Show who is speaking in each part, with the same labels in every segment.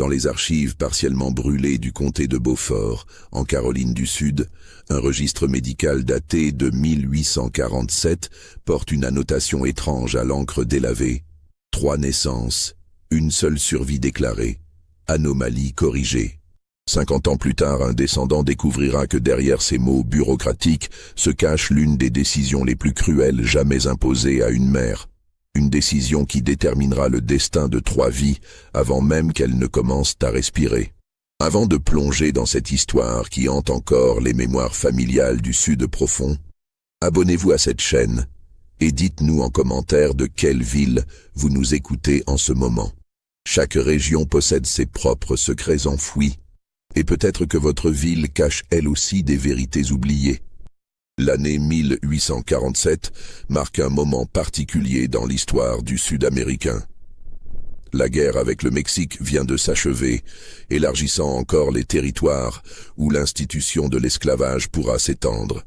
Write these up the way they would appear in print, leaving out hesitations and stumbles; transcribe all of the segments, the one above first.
Speaker 1: Dans les archives partiellement brûlées du comté de Beaufort, en Caroline du Sud, un registre médical daté de 1847 porte une annotation étrange à l'encre délavée. 3 naissances, une seule survie déclarée. Anomalie corrigée. 50 ans plus tard, un descendant découvrira que derrière ces mots bureaucratiques se cache l'une des décisions les plus cruelles jamais imposées à une mère. Une décision qui déterminera le destin de 3 vies avant même qu'elles ne commencent à respirer. Avant de plonger dans cette histoire qui hante encore les mémoires familiales du Sud profond, abonnez-vous à cette chaîne et dites-nous en commentaire de quelle ville vous nous écoutez en ce moment. Chaque région possède ses propres secrets enfouis, et peut-être que votre ville cache elle aussi des vérités oubliées. L'année 1847 marque un moment particulier dans l'histoire du Sud-Américain. La guerre avec le Mexique vient de s'achever, élargissant encore les territoires où l'institution de l'esclavage pourra s'étendre.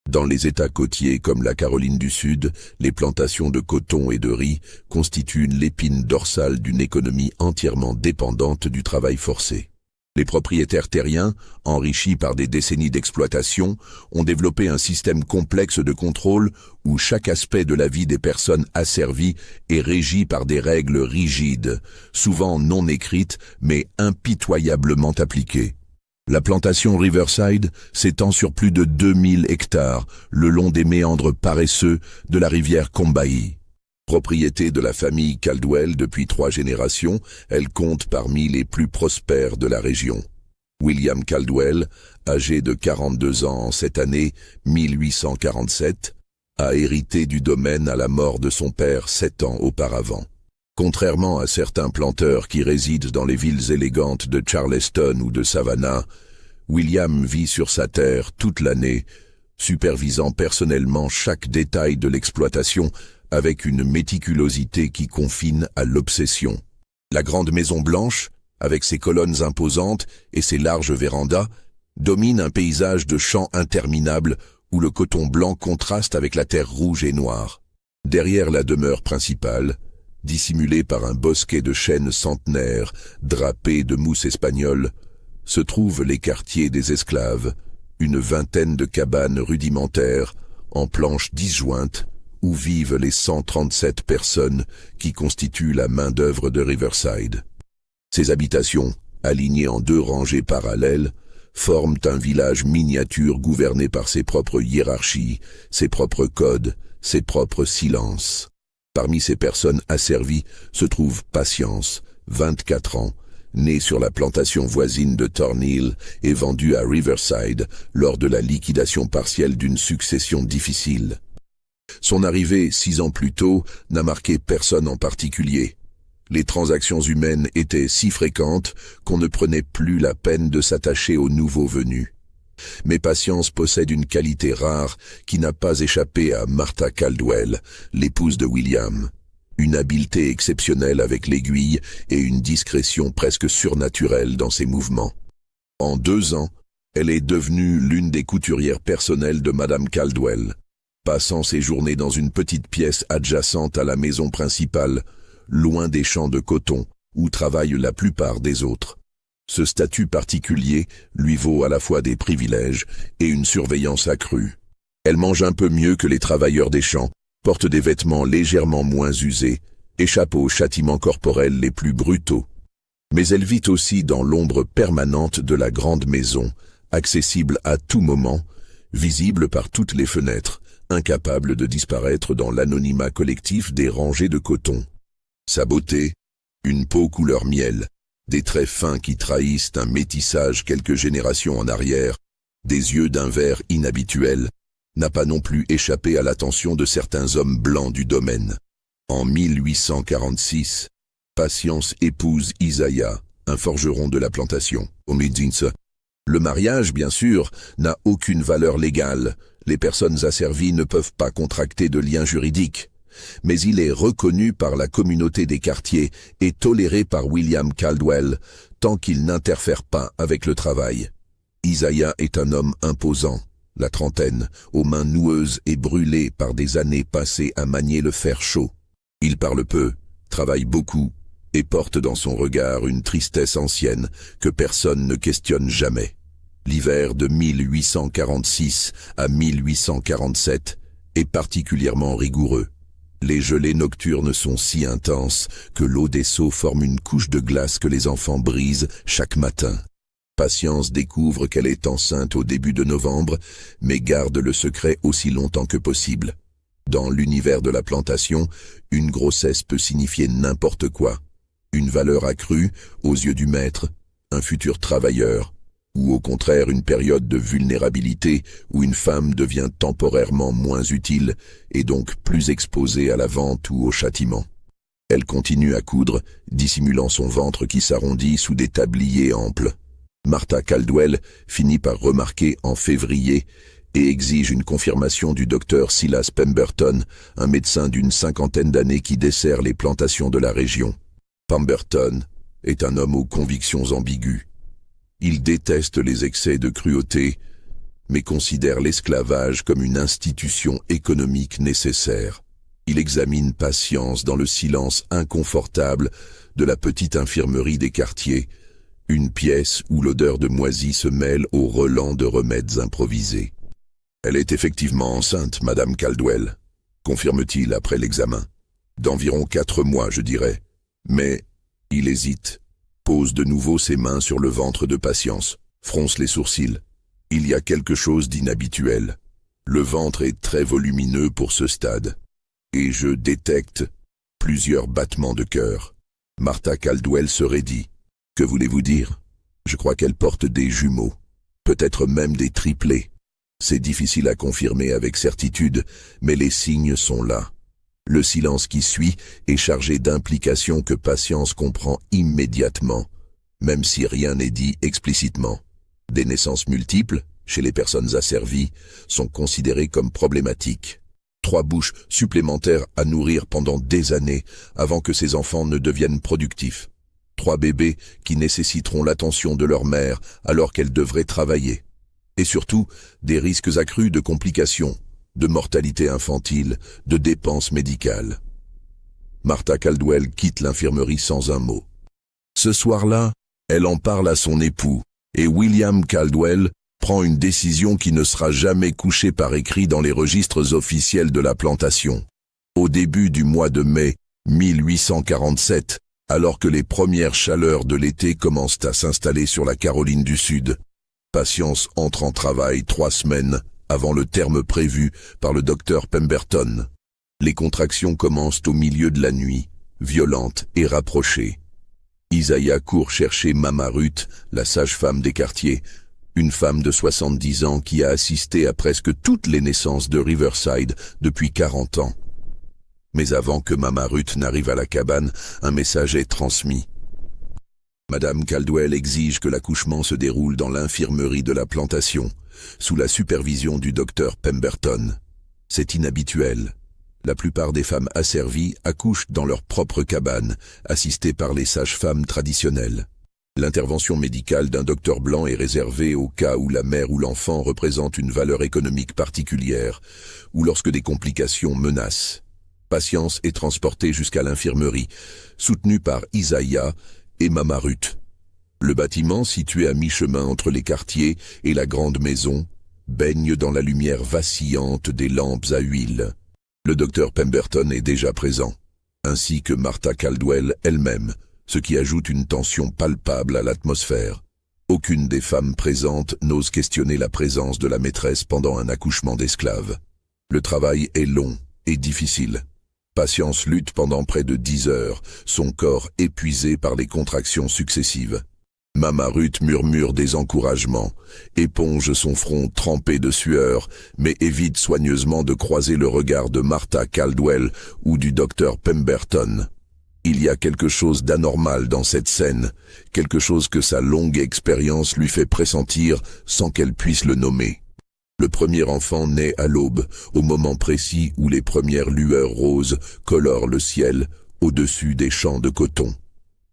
Speaker 1: Dans les États côtiers comme la Caroline du Sud, les plantations de coton et de riz constituent l'épine dorsale d'une économie entièrement dépendante du travail forcé. Les propriétaires terriens, enrichis par des décennies d'exploitation, ont développé un système complexe de contrôle où chaque aspect de la vie des personnes asservies est régi par des règles rigides, souvent non écrites mais impitoyablement appliquées. La plantation Riverside s'étend sur plus de 2000 hectares le long des méandres paresseux de la rivière Combahee. Propriété de la famille Caldwell depuis 3 générations, elle compte parmi les plus prospères de la région. William Caldwell, âgé de 42 ans en cette année 1847, a hérité du domaine à la mort de son père 7 ans auparavant. Contrairement à certains planteurs qui résident dans les villes élégantes de Charleston ou de Savannah, William vit sur sa terre toute l'année, supervisant personnellement chaque détail de l'exploitation avec une méticulosité qui confine à l'obsession. La grande maison blanche, avec ses colonnes imposantes et ses larges vérandas, domine un paysage de champs interminables où le coton blanc contraste avec la terre rouge et noire. Derrière la demeure principale, dissimulée par un bosquet de chênes centenaires drapés de mousse espagnole, se trouvent les quartiers des esclaves, une vingtaine de cabanes rudimentaires en planches disjointes où vivent les 137 personnes qui constituent la main-d'œuvre de Riverside. Ces habitations, alignées en 2 rangées parallèles, forment un village miniature gouverné par ses propres hiérarchies, ses propres codes, ses propres silences. Parmi ces personnes asservies se trouve Patience, 24 ans, née sur la plantation voisine de Thornhill et vendue à Riverside lors de la liquidation partielle d'une succession difficile. Son arrivée 6 ans plus tôt n'a marqué personne en particulier. Les transactions humaines étaient si fréquentes qu'on ne prenait plus la peine de s'attacher aux nouveaux venus. Mais Patience possède une qualité rare qui n'a pas échappé à Martha Caldwell, l'épouse de William. Une habileté exceptionnelle avec l'aiguille et une discrétion presque surnaturelle dans ses mouvements. En 2 ans, elle est devenue l'une des couturières personnelles de Madame Caldwell, passant ses journées dans une petite pièce adjacente à la maison principale, loin des champs de coton, où travaillent la plupart des autres. Ce statut particulier lui vaut à la fois des privilèges et une surveillance accrue. Elle mange un peu mieux que les travailleurs des champs, porte des vêtements légèrement moins usés, échappe aux châtiments corporels les plus brutaux. Mais elle vit aussi dans l'ombre permanente de la grande maison, accessible à tout moment, visible par toutes les fenêtres, incapable de disparaître dans l'anonymat collectif des rangées de coton. Sa beauté, une peau couleur miel, des traits fins qui trahissent un métissage quelques générations en arrière, des yeux d'un vert inhabituel, n'a pas non plus échappé à l'attention de certains hommes blancs du domaine. En 1846, Patience épouse Isaiah, un forgeron de la plantation, au Midzinse. Le mariage, bien sûr, n'a aucune valeur légale. Les personnes asservies ne peuvent pas contracter de lien juridique. Mais il est reconnu par la communauté des quartiers et toléré par William Caldwell tant qu'il n'interfère pas avec le travail. Isaiah est un homme imposant, la trentaine, aux mains noueuses et brûlées par des années passées à manier le fer chaud. Il parle peu, travaille beaucoup et porte dans son regard une tristesse ancienne que personne ne questionne jamais. L'hiver de 1846 à 1847 est particulièrement rigoureux. Les gelées nocturnes sont si intenses que l'eau des seaux forme une couche de glace que les enfants brisent chaque matin. Patience découvre qu'elle est enceinte au début de novembre, mais garde le secret aussi longtemps que possible. Dans l'univers de la plantation, une grossesse peut signifier n'importe quoi. Une valeur accrue aux yeux du maître, un futur travailleur, ou au contraire une période de vulnérabilité où une femme devient temporairement moins utile et donc plus exposée à la vente ou au châtiment. Elle continue à coudre, dissimulant son ventre qui s'arrondit sous des tabliers amples. Martha Caldwell finit par remarquer en février et exige une confirmation du docteur Silas Pemberton, un médecin d'une 50aine d'années qui dessert les plantations de la région. Pemberton est un homme aux convictions ambiguës. Il déteste les excès de cruauté, mais considère l'esclavage comme une institution économique nécessaire. Il examine Patience dans le silence inconfortable de la petite infirmerie des quartiers, une pièce où l'odeur de moisi se mêle au relent de remèdes improvisés. « Elle est effectivement enceinte, Madame Caldwell », confirme-t-il après l'examen. « D'environ 4 mois, je dirais. Mais il hésite, pose de nouveau ses mains sur le ventre de Patience, fronce les sourcils. Il y a quelque chose d'inhabituel. Le ventre est très volumineux pour ce stade. Et je détecte plusieurs battements de cœur. » Martha Caldwell se raidit. « Que voulez-vous dire? Je crois qu'elle porte des jumeaux, peut-être même des triplés. C'est difficile à confirmer avec certitude, mais les signes sont là. » Le silence qui suit est chargé d'implications que Patience comprend immédiatement, même si rien n'est dit explicitement. Des naissances multiples, chez les personnes asservies, sont considérées comme problématiques. 3 bouches supplémentaires à nourrir pendant des années avant que ces enfants ne deviennent productifs. 3 bébés qui nécessiteront l'attention de leur mère alors qu'elle devrait travailler. Et surtout, des risques accrus de complications, de mortalité infantile, de dépenses médicales. Martha Caldwell quitte l'infirmerie sans un mot. Ce soir-là, elle en parle à son époux, et William Caldwell prend une décision qui ne sera jamais couchée par écrit dans les registres officiels de la plantation. Au début du mois de mai 1847, alors que les premières chaleurs de l'été commencent à s'installer sur la Caroline du Sud, Patience entre en travail 3 semaines avant le terme prévu par le docteur Pemberton. Les contractions commencent au milieu de la nuit, violentes et rapprochées. Isaiah court chercher Mama Ruth, la sage-femme des quartiers, une femme de 70 ans qui a assisté à presque toutes les naissances de Riverside depuis 40 ans. Mais avant que Mama Ruth n'arrive à la cabane, un message est transmis. Madame Caldwell exige que l'accouchement se déroule dans l'infirmerie de la plantation, sous la supervision du docteur Pemberton. C'est inhabituel. La plupart des femmes asservies accouchent dans leur propre cabane, assistées par les sages-femmes traditionnelles. L'intervention médicale d'un docteur blanc est réservée au cas où la mère ou l'enfant représente une valeur économique particulière, ou lorsque des complications menacent. Patience est transportée jusqu'à l'infirmerie, soutenue par Isaiah et Mama Ruth. Le bâtiment, situé à mi-chemin entre les quartiers et la grande maison, baigne dans la lumière vacillante des lampes à huile. Le docteur Pemberton est déjà présent, ainsi que Martha Caldwell elle-même, ce qui ajoute une tension palpable à l'atmosphère. Aucune des femmes présentes n'ose questionner la présence de la maîtresse pendant un accouchement d'esclave. Le travail est long et difficile. Patience lutte pendant près de 10 heures, son corps épuisé par les contractions successives. Mama Ruth murmure des encouragements, éponge son front trempé de sueur, mais évite soigneusement de croiser le regard de Martha Caldwell ou du docteur Pemberton. Il y a quelque chose d'anormal dans cette scène, quelque chose que sa longue expérience lui fait pressentir sans qu'elle puisse le nommer. Le premier enfant naît à l'aube, au moment précis où les premières lueurs roses colorent le ciel au-dessus des champs de coton.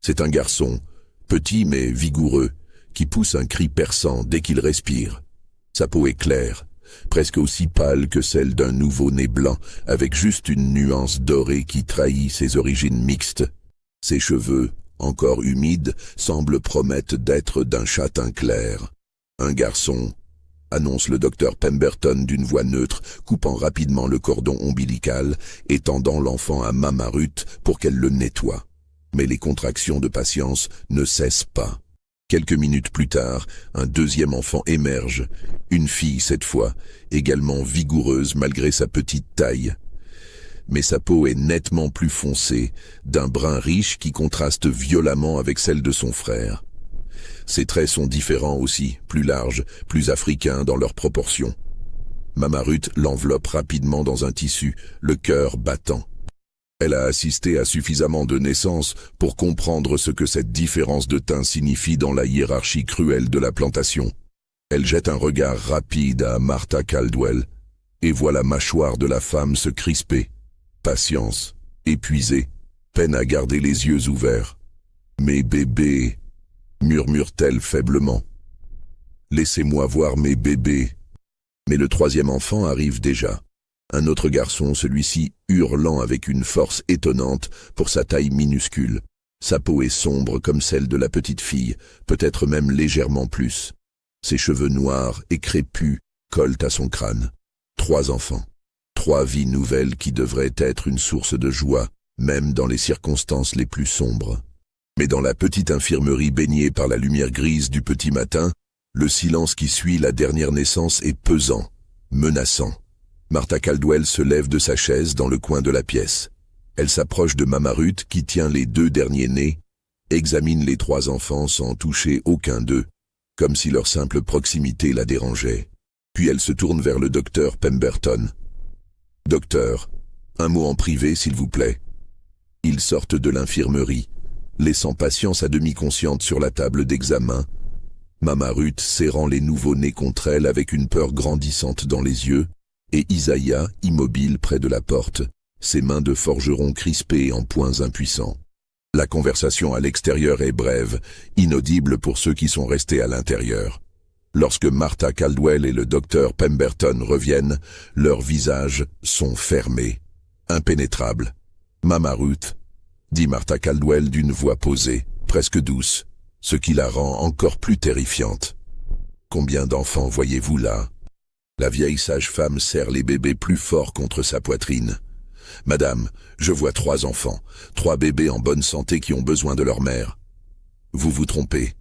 Speaker 1: C'est un garçon, petit mais vigoureux, qui pousse un cri perçant dès qu'il respire. Sa peau est claire, presque aussi pâle que celle d'un nouveau-né blanc, avec juste une nuance dorée qui trahit ses origines mixtes. Ses cheveux, encore humides, semblent promettre d'être d'un châtain clair. Un garçon, annonce le docteur Pemberton d'une voix neutre, coupant rapidement le cordon ombilical et tendant l'enfant à Mama Ruth pour qu'elle le nettoie. Mais les contractions de Patience ne cessent pas. Quelques minutes plus tard, un deuxième enfant émerge, une fille cette fois, également vigoureuse malgré sa petite taille. Mais sa peau est nettement plus foncée, d'un brun riche qui contraste violemment avec celle de son frère. Ses traits sont différents aussi, plus larges, plus africains dans leurs proportions. Mama Ruth l'enveloppe rapidement dans un tissu, le cœur battant. Elle a assisté à suffisamment de naissances pour comprendre ce que cette différence de teint signifie dans la hiérarchie cruelle de la plantation. Elle jette un regard rapide à Martha Caldwell et voit la mâchoire de la femme se crisper. Patience, épuisée, peine à garder les yeux ouverts. « Mes bébés !» murmure-t-elle faiblement. « Laissez-moi voir mes bébés !» Mais le troisième enfant arrive déjà. Un autre garçon, celui-ci hurlant avec une force étonnante pour sa taille minuscule. Sa peau est sombre comme celle de la petite fille, peut-être même légèrement plus. Ses cheveux noirs et crépus collent à son crâne. 3 enfants. 3 vies nouvelles qui devraient être une source de joie, même dans les circonstances les plus sombres. Mais dans la petite infirmerie baignée par la lumière grise du petit matin, le silence qui suit la dernière naissance est pesant, menaçant. Martha Caldwell se lève de sa chaise dans le coin de la pièce. Elle s'approche de Mama Ruth qui tient les 2 derniers nés, examine les 3 enfants sans toucher aucun d'eux, comme si leur simple proximité la dérangeait. Puis elle se tourne vers le docteur Pemberton. « Docteur, un mot en privé s'il vous plaît. » Ils sortent de l'infirmerie, laissant Patience à demi consciente sur la table d'examen, Mama Ruth serrant les nouveau-nés contre elle avec une peur grandissante dans les yeux, et Isaiah immobile près de la porte, ses mains de forgeron crispées en poings impuissants. La conversation à l'extérieur est brève, inaudible pour ceux qui sont restés à l'intérieur. Lorsque Martha Caldwell et le docteur Pemberton reviennent, leurs visages sont fermés, impénétrables. « Mama Ruth » dit Martha Caldwell d'une voix posée, presque douce, ce qui la rend encore plus terrifiante. « Combien d'enfants voyez-vous là ?» La vieille sage-femme serre les bébés plus fort contre sa poitrine. « Madame, je vois 3 enfants, 3 bébés en bonne santé qui ont besoin de leur mère. » « Vous vous trompez. »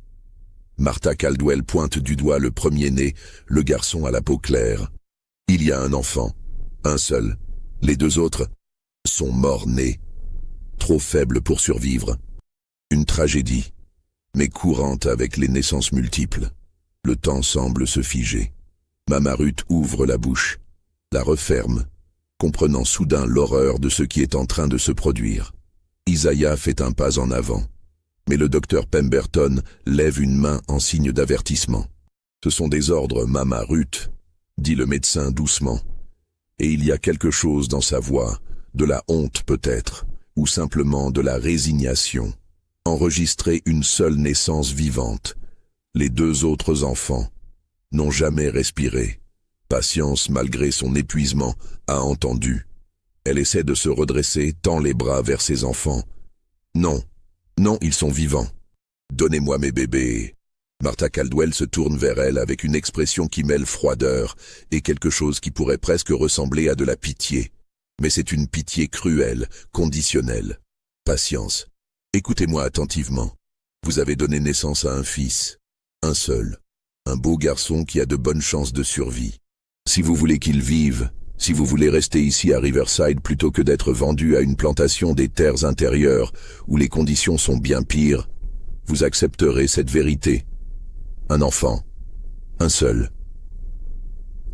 Speaker 1: Martha Caldwell pointe du doigt le premier-né, le garçon à la peau claire. « Il y a un enfant, un seul. Les 2 autres sont morts-nés, trop faibles pour survivre. Une tragédie, mais courante avec les naissances multiples. Le temps semble se figer. » Mama Ruth ouvre la bouche, la referme, comprenant soudain l'horreur de ce qui est en train de se produire. Isaiah fait un pas en avant, mais le docteur Pemberton lève une main en signe d'avertissement. « Ce sont des ordres, Mama Ruth, » dit le médecin doucement, et il y a quelque chose dans sa voix, de la honte peut-être, ou simplement de la résignation. Enregistrer une seule naissance vivante, les 2 autres enfants n'ont jamais respiré. Patience, malgré son épuisement, a entendu. Elle essaie de se redresser, tend les bras vers ses enfants. « Non, non, ils sont vivants. Donnez-moi mes bébés. » Martha Caldwell se tourne vers elle avec une expression qui mêle froideur et quelque chose qui pourrait presque ressembler à de la pitié. Mais c'est une pitié cruelle, conditionnelle. « Patience, écoutez-moi attentivement. Vous avez donné naissance à un fils, un seul. Un beau garçon qui a de bonnes chances de survie. Si vous voulez qu'il vive, si vous voulez rester ici à Riverside plutôt que d'être vendu à une plantation des terres intérieures où les conditions sont bien pires, vous accepterez cette vérité. Un enfant, un seul.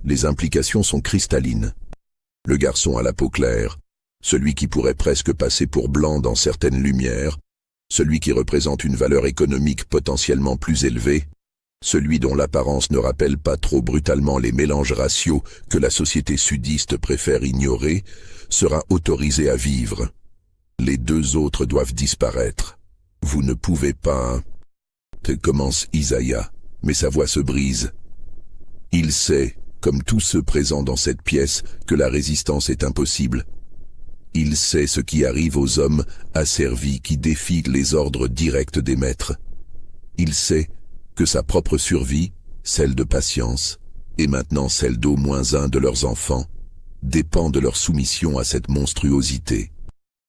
Speaker 1: Les implications sont cristallines. Le garçon à la peau claire, celui qui pourrait presque passer pour blanc dans certaines lumières, celui qui représente une valeur économique potentiellement plus élevée, celui dont l'apparence ne rappelle pas trop brutalement les mélanges raciaux que la société sudiste préfère ignorer, sera autorisé à vivre. Les 2 autres doivent disparaître. Vous ne pouvez pas... commence Isaiah, mais sa voix se brise. Il sait, comme tous ceux présents dans cette pièce, que la résistance est impossible. Il sait ce qui arrive aux hommes asservis qui défient les ordres directs des maîtres. Il sait que sa propre survie, celle de Patience, et maintenant celle d'au moins un de leurs enfants, dépend de leur soumission à cette monstruosité.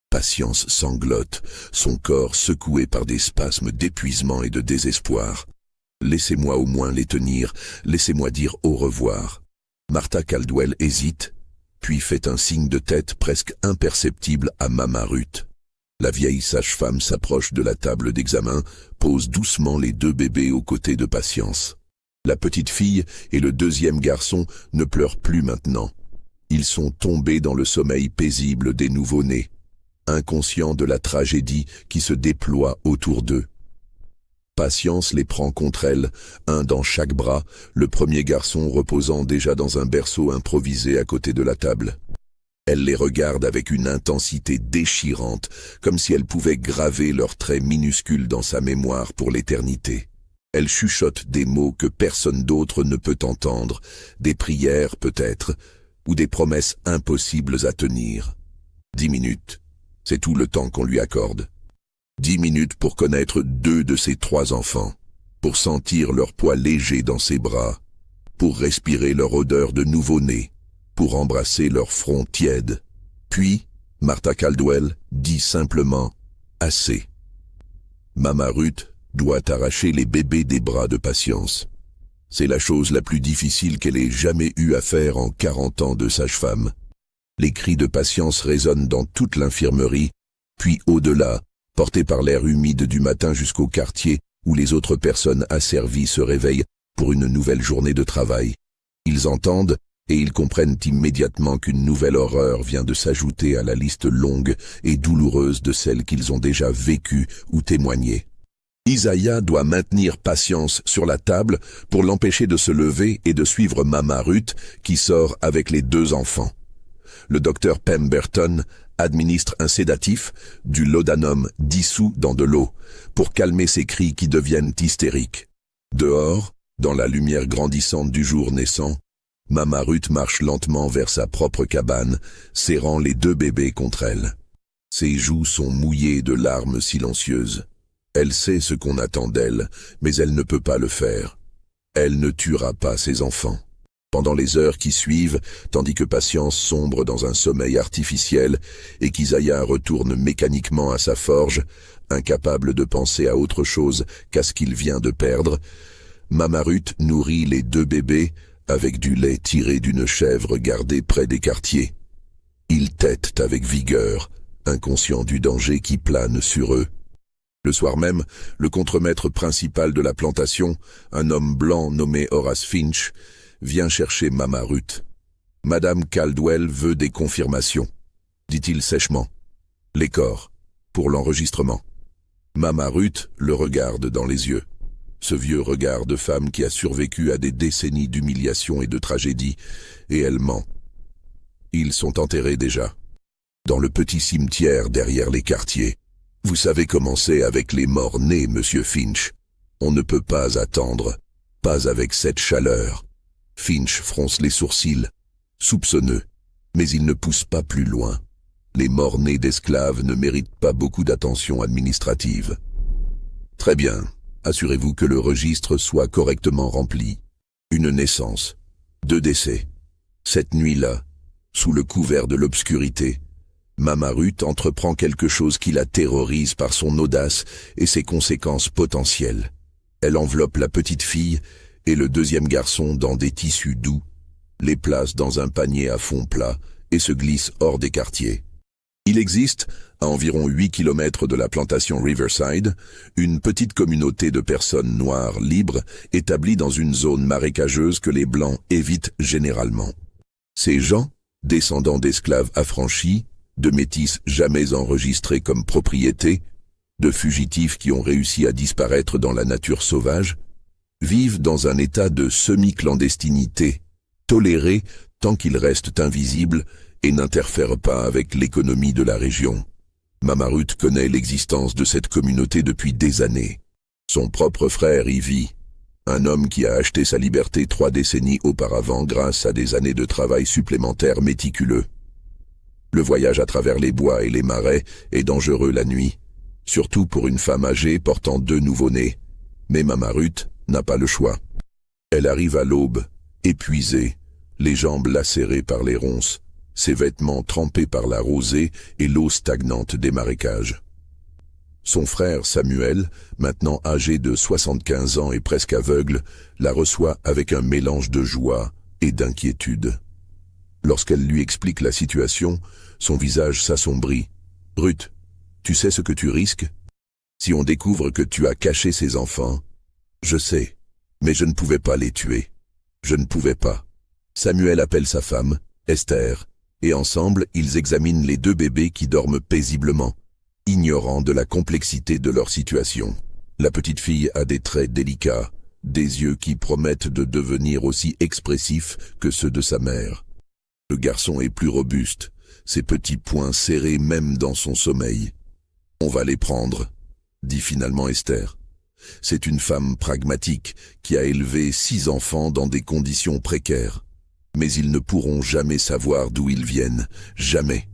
Speaker 1: Patience sanglote, son corps secoué par des spasmes d'épuisement et de désespoir. Laissez-moi au moins les tenir, laissez-moi dire au revoir. Martha Caldwell hésite, puis fait un signe de tête presque imperceptible à Mama Ruth. La vieille sage-femme s'approche de la table d'examen, pose doucement les 2 bébés aux côtés de Patience. La petite fille et le deuxième garçon ne pleurent plus maintenant. Ils sont tombés dans le sommeil paisible des nouveau-nés, inconscients de la tragédie qui se déploie autour d'eux. Patience les prend contre elle, un dans chaque bras, le premier garçon reposant déjà dans un berceau improvisé à côté de la table. Elle les regarde avec une intensité déchirante, comme si elle pouvait graver leurs traits minuscules dans sa mémoire pour l'éternité. Elle chuchote des mots que personne d'autre ne peut entendre, des prières peut-être, ou des promesses impossibles à tenir. 10 minutes, c'est tout le temps qu'on lui accorde. 10 minutes pour connaître 2 de ses 3 enfants, pour sentir leur poids léger dans ses bras, pour respirer leur odeur de nouveau-né, pour embrasser leur front tiède. Puis, Martha Caldwell dit simplement « Assez ». Mama Ruth doit arracher les bébés des bras de Patience. C'est la chose la plus difficile qu'elle ait jamais eu à faire en 40 ans de sage-femme. Les cris de Patience résonnent dans toute l'infirmerie, puis au-delà, portés par l'air humide du matin jusqu'au quartier où les autres personnes asservies se réveillent pour une nouvelle journée de travail. Ils entendent et ils comprennent immédiatement qu'une nouvelle horreur vient de s'ajouter à la liste longue et douloureuse de celles qu'ils ont déjà vécues ou témoignées. Isaiah doit maintenir Patience sur la table pour l'empêcher de se lever et de suivre Mama Ruth qui sort avec les 2 enfants. Le docteur Pemberton administre un sédatif, du laudanum dissous dans de l'eau, pour calmer ses cris qui deviennent hystériques. Dehors, dans la lumière grandissante du jour naissant, Mama Ruth marche lentement vers sa propre cabane, serrant les 2 bébés contre elle. Ses joues sont mouillées de larmes silencieuses. Elle sait ce qu'on attend d'elle, mais elle ne peut pas le faire. Elle ne tuera pas ses enfants. Pendant les heures qui suivent, tandis que Patience sombre dans un sommeil artificiel et qu'Isaiah retourne mécaniquement à sa forge, incapable de penser à autre chose qu'à ce qu'il vient de perdre, Mama Ruth nourrit les 2 bébés avec du lait tiré d'une chèvre gardée près des quartiers. Ils tètent avec vigueur, inconscients du danger qui plane sur eux. Le soir même, le contremaître principal de la plantation, un homme blanc nommé Horace Finch, vient chercher Mama Ruth. « Madame Caldwell veut des confirmations », dit-il sèchement. « Les corps, pour l'enregistrement. » Mama Ruth le regarde dans les yeux. Ce vieux regard de femme qui a survécu à des décennies d'humiliation et de tragédie, et elle ment. Ils sont enterrés déjà, dans le petit cimetière derrière les quartiers. Vous savez comment c'est avec les morts-nés, monsieur Finch. On ne peut pas attendre, pas avec cette chaleur. Finch fronce les sourcils, soupçonneux, mais il ne pousse pas plus loin. Les morts-nés d'esclaves ne méritent pas beaucoup d'attention administrative. Très bien, assurez-vous que le registre soit correctement rempli. Une naissance, 2 décès. Cette nuit-là, sous le couvert de l'obscurité, Mama Ruth entreprend quelque chose qui la terrorise par son audace et ses conséquences potentielles. Elle enveloppe la petite fille et le deuxième garçon dans des tissus doux, les place dans un panier à fond plat et se glisse hors des quartiers. Il existe, à environ 8 km de la plantation Riverside, une petite communauté de personnes noires libres établies dans une zone marécageuse que les Blancs évitent généralement. Ces gens, descendants d'esclaves affranchis, de métis jamais enregistrés comme propriété, de fugitifs qui ont réussi à disparaître dans la nature sauvage, vivent dans un état de semi-clandestinité, tolérés tant qu'ils restent invisibles et n'interfèrent pas avec l'économie de la région. Mama Ruth connaît l'existence de cette communauté depuis des années. Son propre frère y vit, un homme qui a acheté sa liberté 3 décennies auparavant grâce à des années de travail supplémentaires méticuleux. Le voyage à travers les bois et les marais est dangereux la nuit, surtout pour une femme âgée portant 2 nouveau-nés. Mais Mama Ruth n'a pas le choix. Elle arrive à l'aube, épuisée, les jambes lacérées par les ronces, ses vêtements trempés par la rosée et l'eau stagnante des marécages. Son frère Samuel, maintenant âgé de 75 ans et presque aveugle, la reçoit avec un mélange de joie et d'inquiétude. Lorsqu'elle lui explique la situation, son visage s'assombrit. « Ruth, tu sais ce que tu risques? Si on découvre que tu as caché ces enfants, je sais, mais je ne pouvais pas les tuer. Je ne pouvais pas. » Samuel appelle sa femme, Esther, et ensemble ils examinent les 2 bébés qui dorment paisiblement, ignorant de la complexité de leur situation. La petite fille a des traits délicats, des yeux qui promettent de devenir aussi expressifs que ceux de sa mère. Le garçon est plus robuste, ses petits poings serrés même dans son sommeil. « On va les prendre », dit finalement Esther. C'est une femme pragmatique qui a élevé 6 enfants dans des conditions précaires. Mais ils ne pourront jamais savoir d'où ils viennent, jamais.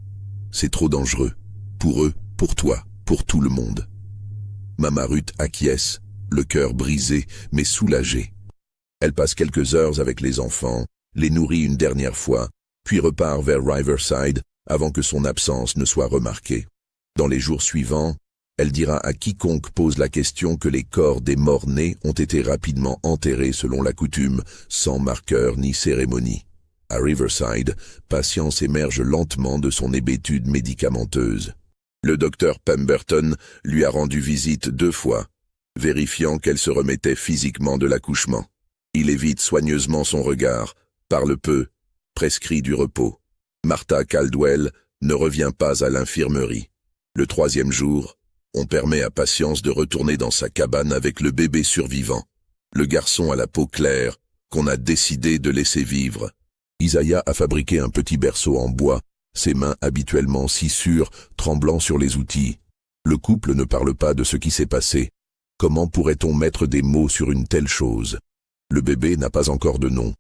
Speaker 1: C'est trop dangereux, pour eux, pour toi, pour tout le monde. Mama Ruth acquiesce, le cœur brisé, mais soulagé. Elle passe quelques heures avec les enfants, les nourrit une dernière fois, puis repart vers Riverside avant que son absence ne soit remarquée. Dans les jours suivants, elle dira à quiconque pose la question que les corps des morts-nés ont été rapidement enterrés selon la coutume, sans marqueur ni cérémonie. À Riverside, Patience émerge lentement de son hébétude médicamenteuse. Le docteur Pemberton lui a rendu visite 2 fois, vérifiant qu'elle se remettait physiquement de l'accouchement. Il évite soigneusement son regard, parle peu, prescrit du repos. Martha Caldwell ne revient pas à l'infirmerie. Le 3e jour, on permet à Patience de retourner dans sa cabane avec le bébé survivant, le garçon à la peau claire qu'on a décidé de laisser vivre. Isaiah a fabriqué un petit berceau en bois, ses mains habituellement si sûres, tremblant sur les outils. Le couple ne parle pas de ce qui s'est passé. Comment pourrait-on mettre des mots sur une telle chose? Le bébé n'a pas encore de nom.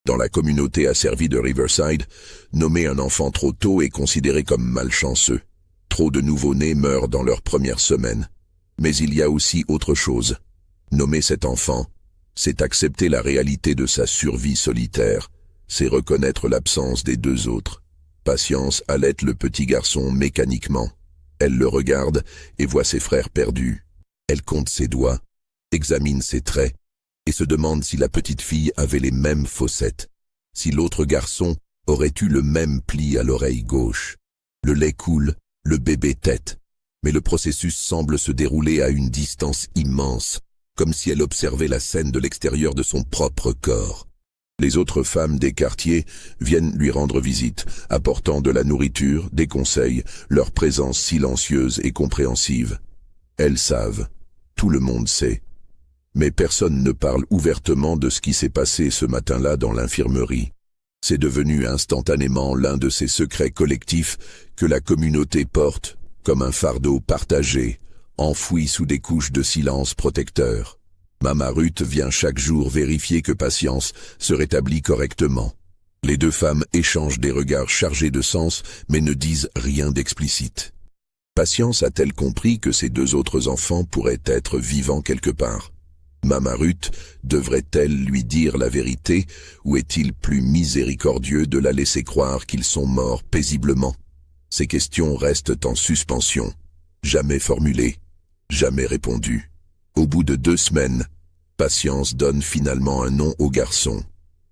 Speaker 1: Dans la communauté asservie de Riverside, nommer un enfant trop tôt est considéré comme malchanceux. Trop de nouveau-nés meurent dans leur première semaine. Mais il y a aussi autre chose. Nommer cet enfant, c'est accepter la réalité de sa survie solitaire. C'est reconnaître l'absence des 2 autres. Patience allaite le petit garçon mécaniquement. Elle le regarde et voit ses frères perdus. Elle compte ses doigts, examine ses traits, et se demande si la petite fille avait les mêmes fossettes, si l'autre garçon aurait eu le même pli à l'oreille gauche. Le lait coule, le bébé tète, mais le processus semble se dérouler à une distance immense, comme si elle observait la scène de l'extérieur de son propre corps. Les autres femmes des quartiers viennent lui rendre visite, apportant de la nourriture, des conseils, leur présence silencieuse et compréhensive. Elles savent, tout le monde sait. Mais personne ne parle ouvertement de ce qui s'est passé ce matin-là dans l'infirmerie. C'est devenu instantanément l'un de ces secrets collectifs que la communauté porte, comme un fardeau partagé, enfoui sous des couches de silence protecteur. Mama Ruth vient chaque jour vérifier que Patience se rétablit correctement. Les 2 femmes échangent des regards chargés de sens, mais ne disent rien d'explicite. Patience a-t-elle compris que ses 2 autres enfants pourraient être vivants quelque part? Mama Ruth devrait-elle lui dire la vérité, ou est-il plus miséricordieux de la laisser croire qu'ils sont morts paisiblement? Ces questions restent en suspension, jamais formulées, jamais répondues. Au bout de 2 semaines, Patience donne finalement un nom au garçon.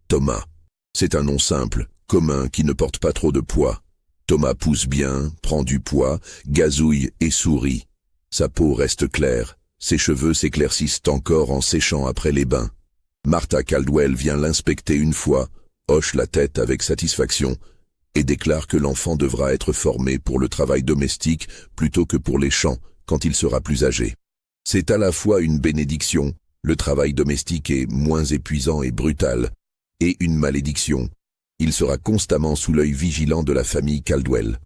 Speaker 1: Thomas. C'est un nom simple, commun, qui ne porte pas trop de poids. Thomas pousse bien, prend du poids, gazouille et sourit. Sa peau reste claire, ses cheveux s'éclaircissent encore en séchant après les bains. Martha Caldwell vient l'inspecter une fois, hoche la tête avec satisfaction et déclare que l'enfant devra être formé pour le travail domestique plutôt que pour les champs quand il sera plus âgé. C'est à la fois une bénédiction, le travail domestique est moins épuisant et brutal, et une malédiction. Il sera constamment sous l'œil vigilant de la famille Caldwell.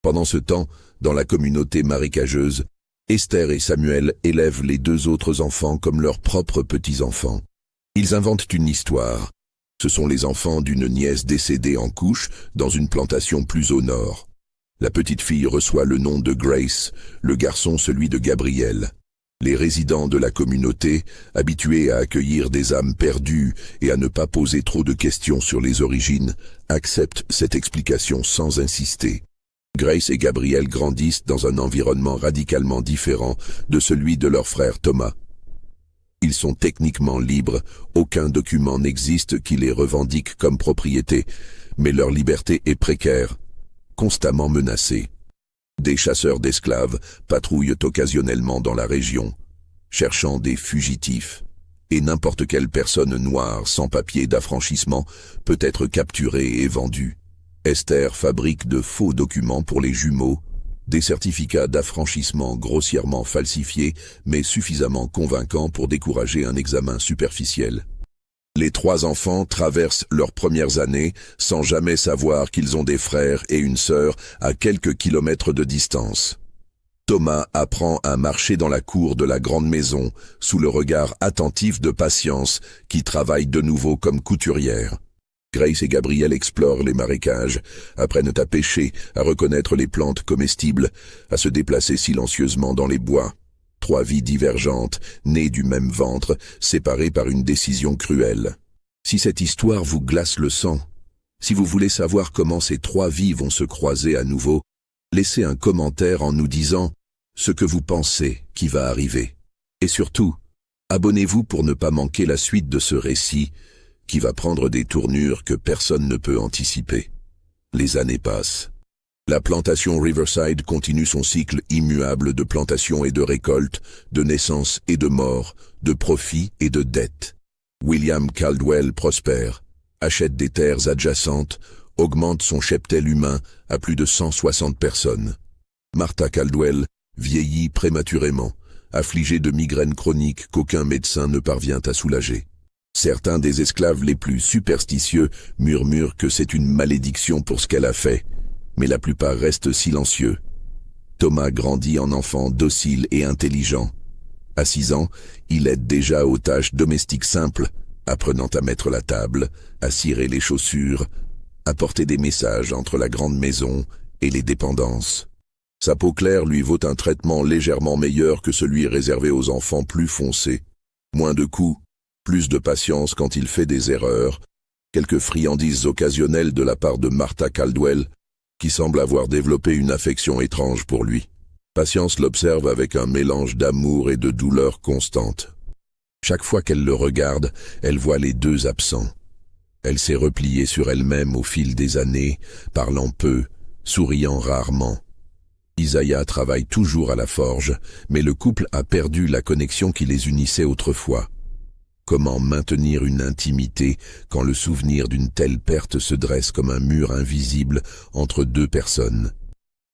Speaker 1: Pendant ce temps, dans la communauté marécageuse, Esther et Samuel élèvent les 2 autres enfants comme leurs propres petits-enfants. Ils inventent une histoire. Ce sont les enfants d'une nièce décédée en couche dans une plantation plus au nord. La petite fille reçoit le nom de Grace, le garçon celui de Gabriel. Les résidents de la communauté, habitués à accueillir des âmes perdues et à ne pas poser trop de questions sur les origines, acceptent cette explication sans insister. Grace et Gabriel grandissent dans un environnement radicalement différent de celui de leur frère Thomas. Ils sont techniquement libres, aucun document n'existe qui les revendique comme propriété, mais leur liberté est précaire, constamment menacée. Des chasseurs d'esclaves patrouillent occasionnellement dans la région, cherchant des fugitifs, et n'importe quelle personne noire sans papier d'affranchissement peut être capturée et vendue. Esther fabrique de faux documents pour les jumeaux, des certificats d'affranchissement grossièrement falsifiés mais suffisamment convaincants pour décourager un examen superficiel. Les 3 enfants traversent leurs premières années sans jamais savoir qu'ils ont des frères et une sœur à quelques kilomètres de distance. Thomas apprend à marcher dans la cour de la grande maison sous le regard attentif de Patience qui travaille de nouveau comme couturière. Grace et Gabriel explorent les marécages, apprennent à pêcher, à reconnaître les plantes comestibles, à se déplacer silencieusement dans les bois. 3 vies divergentes, nées du même ventre, séparées par une décision cruelle. Si cette histoire vous glace le sang, si vous voulez savoir comment ces 3 vies vont se croiser à nouveau, laissez un commentaire en nous disant ce que vous pensez qui va arriver. Et surtout, abonnez-vous pour ne pas manquer la suite de ce récit qui va prendre des tournures que personne ne peut anticiper. Les années passent. La plantation Riverside continue son cycle immuable de plantation et de récolte, de naissance et de mort, de profit et de dette. William Caldwell prospère, achète des terres adjacentes, augmente son cheptel humain à plus de 160 personnes. Martha Caldwell vieillit prématurément, affligée de migraines chroniques qu'aucun médecin ne parvient à soulager. Certains des esclaves les plus superstitieux murmurent que c'est une malédiction pour ce qu'elle a fait, mais la plupart restent silencieux. Thomas grandit en enfant docile et intelligent. À 6 ans, il aide déjà aux tâches domestiques simples, apprenant à mettre la table, à cirer les chaussures, à porter des messages entre la grande maison et les dépendances. Sa peau claire lui vaut un traitement légèrement meilleur que celui réservé aux enfants plus foncés. Moins de coups, plus de patience quand il fait des erreurs, quelques friandises occasionnelles de la part de Martha Caldwell, qui semble avoir développé une affection étrange pour lui. Patience l'observe avec un mélange d'amour et de douleur constante. Chaque fois qu'elle le regarde, elle voit les 2 absents. Elle s'est repliée sur elle-même au fil des années, parlant peu, souriant rarement. Isaiah travaille toujours à la forge, mais le couple a perdu la connexion qui les unissait autrefois. Comment maintenir une intimité quand le souvenir d'une telle perte se dresse comme un mur invisible entre 2 personnes?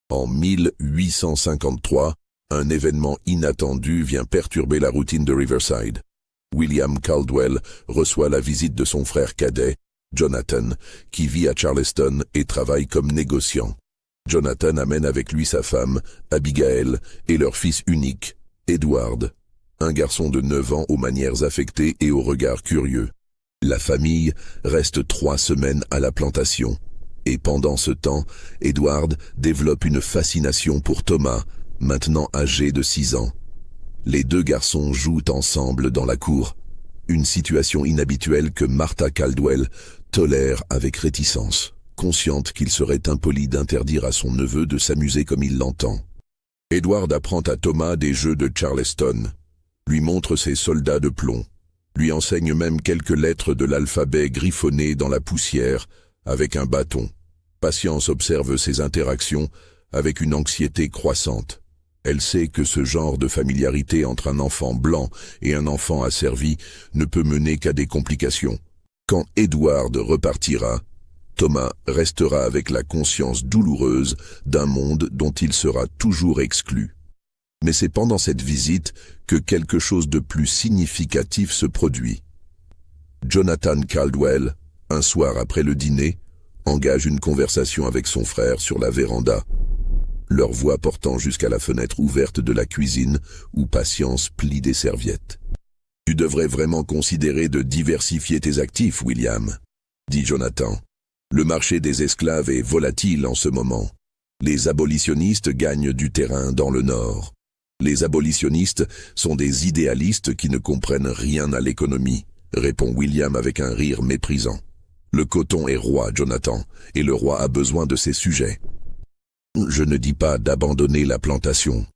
Speaker 1: En 1853, un événement inattendu vient perturber la routine de Riverside. William Caldwell reçoit la visite de son frère cadet, Jonathan, qui vit à Charleston et travaille comme négociant. Jonathan amène avec lui sa femme, Abigail, et leur fils unique, Edward. Un garçon de 9 ans aux manières affectées et au regard curieux. La famille reste 3 semaines à la plantation. Et pendant ce temps, Edward développe une fascination pour Thomas, maintenant âgé de 6 ans. Les 2 garçons jouent ensemble dans la cour, une situation inhabituelle que Martha Caldwell tolère avec réticence, consciente qu'il serait impoli d'interdire à son neveu de s'amuser comme il l'entend. Edward apprend à Thomas des jeux de Charleston, lui montre ses soldats de plomb, lui enseigne même quelques lettres de l'alphabet griffonnées dans la poussière avec un bâton. Patience observe ces interactions avec une anxiété croissante. Elle sait que ce genre de familiarité entre un enfant blanc et un enfant asservi ne peut mener qu'à des complications. Quand Edward repartira, Thomas restera avec la conscience douloureuse d'un monde dont il sera toujours exclu. Mais c'est pendant cette visite que quelque chose de plus significatif se produit. Jonathan Caldwell, un soir après le dîner, engage une conversation avec son frère sur la véranda, leur voix portant jusqu'à la fenêtre ouverte de la cuisine où Patience plie des serviettes. « Tu devrais vraiment considérer de diversifier tes actifs, William, » dit Jonathan. « Le marché des esclaves est volatile en ce moment. Les abolitionnistes gagnent du terrain dans le Nord. Les abolitionnistes sont des idéalistes qui ne comprennent rien à l'économie, répond William avec un rire méprisant. Le coton est roi, Jonathan, et le roi a besoin de ses sujets. Je ne dis pas d'abandonner la plantation.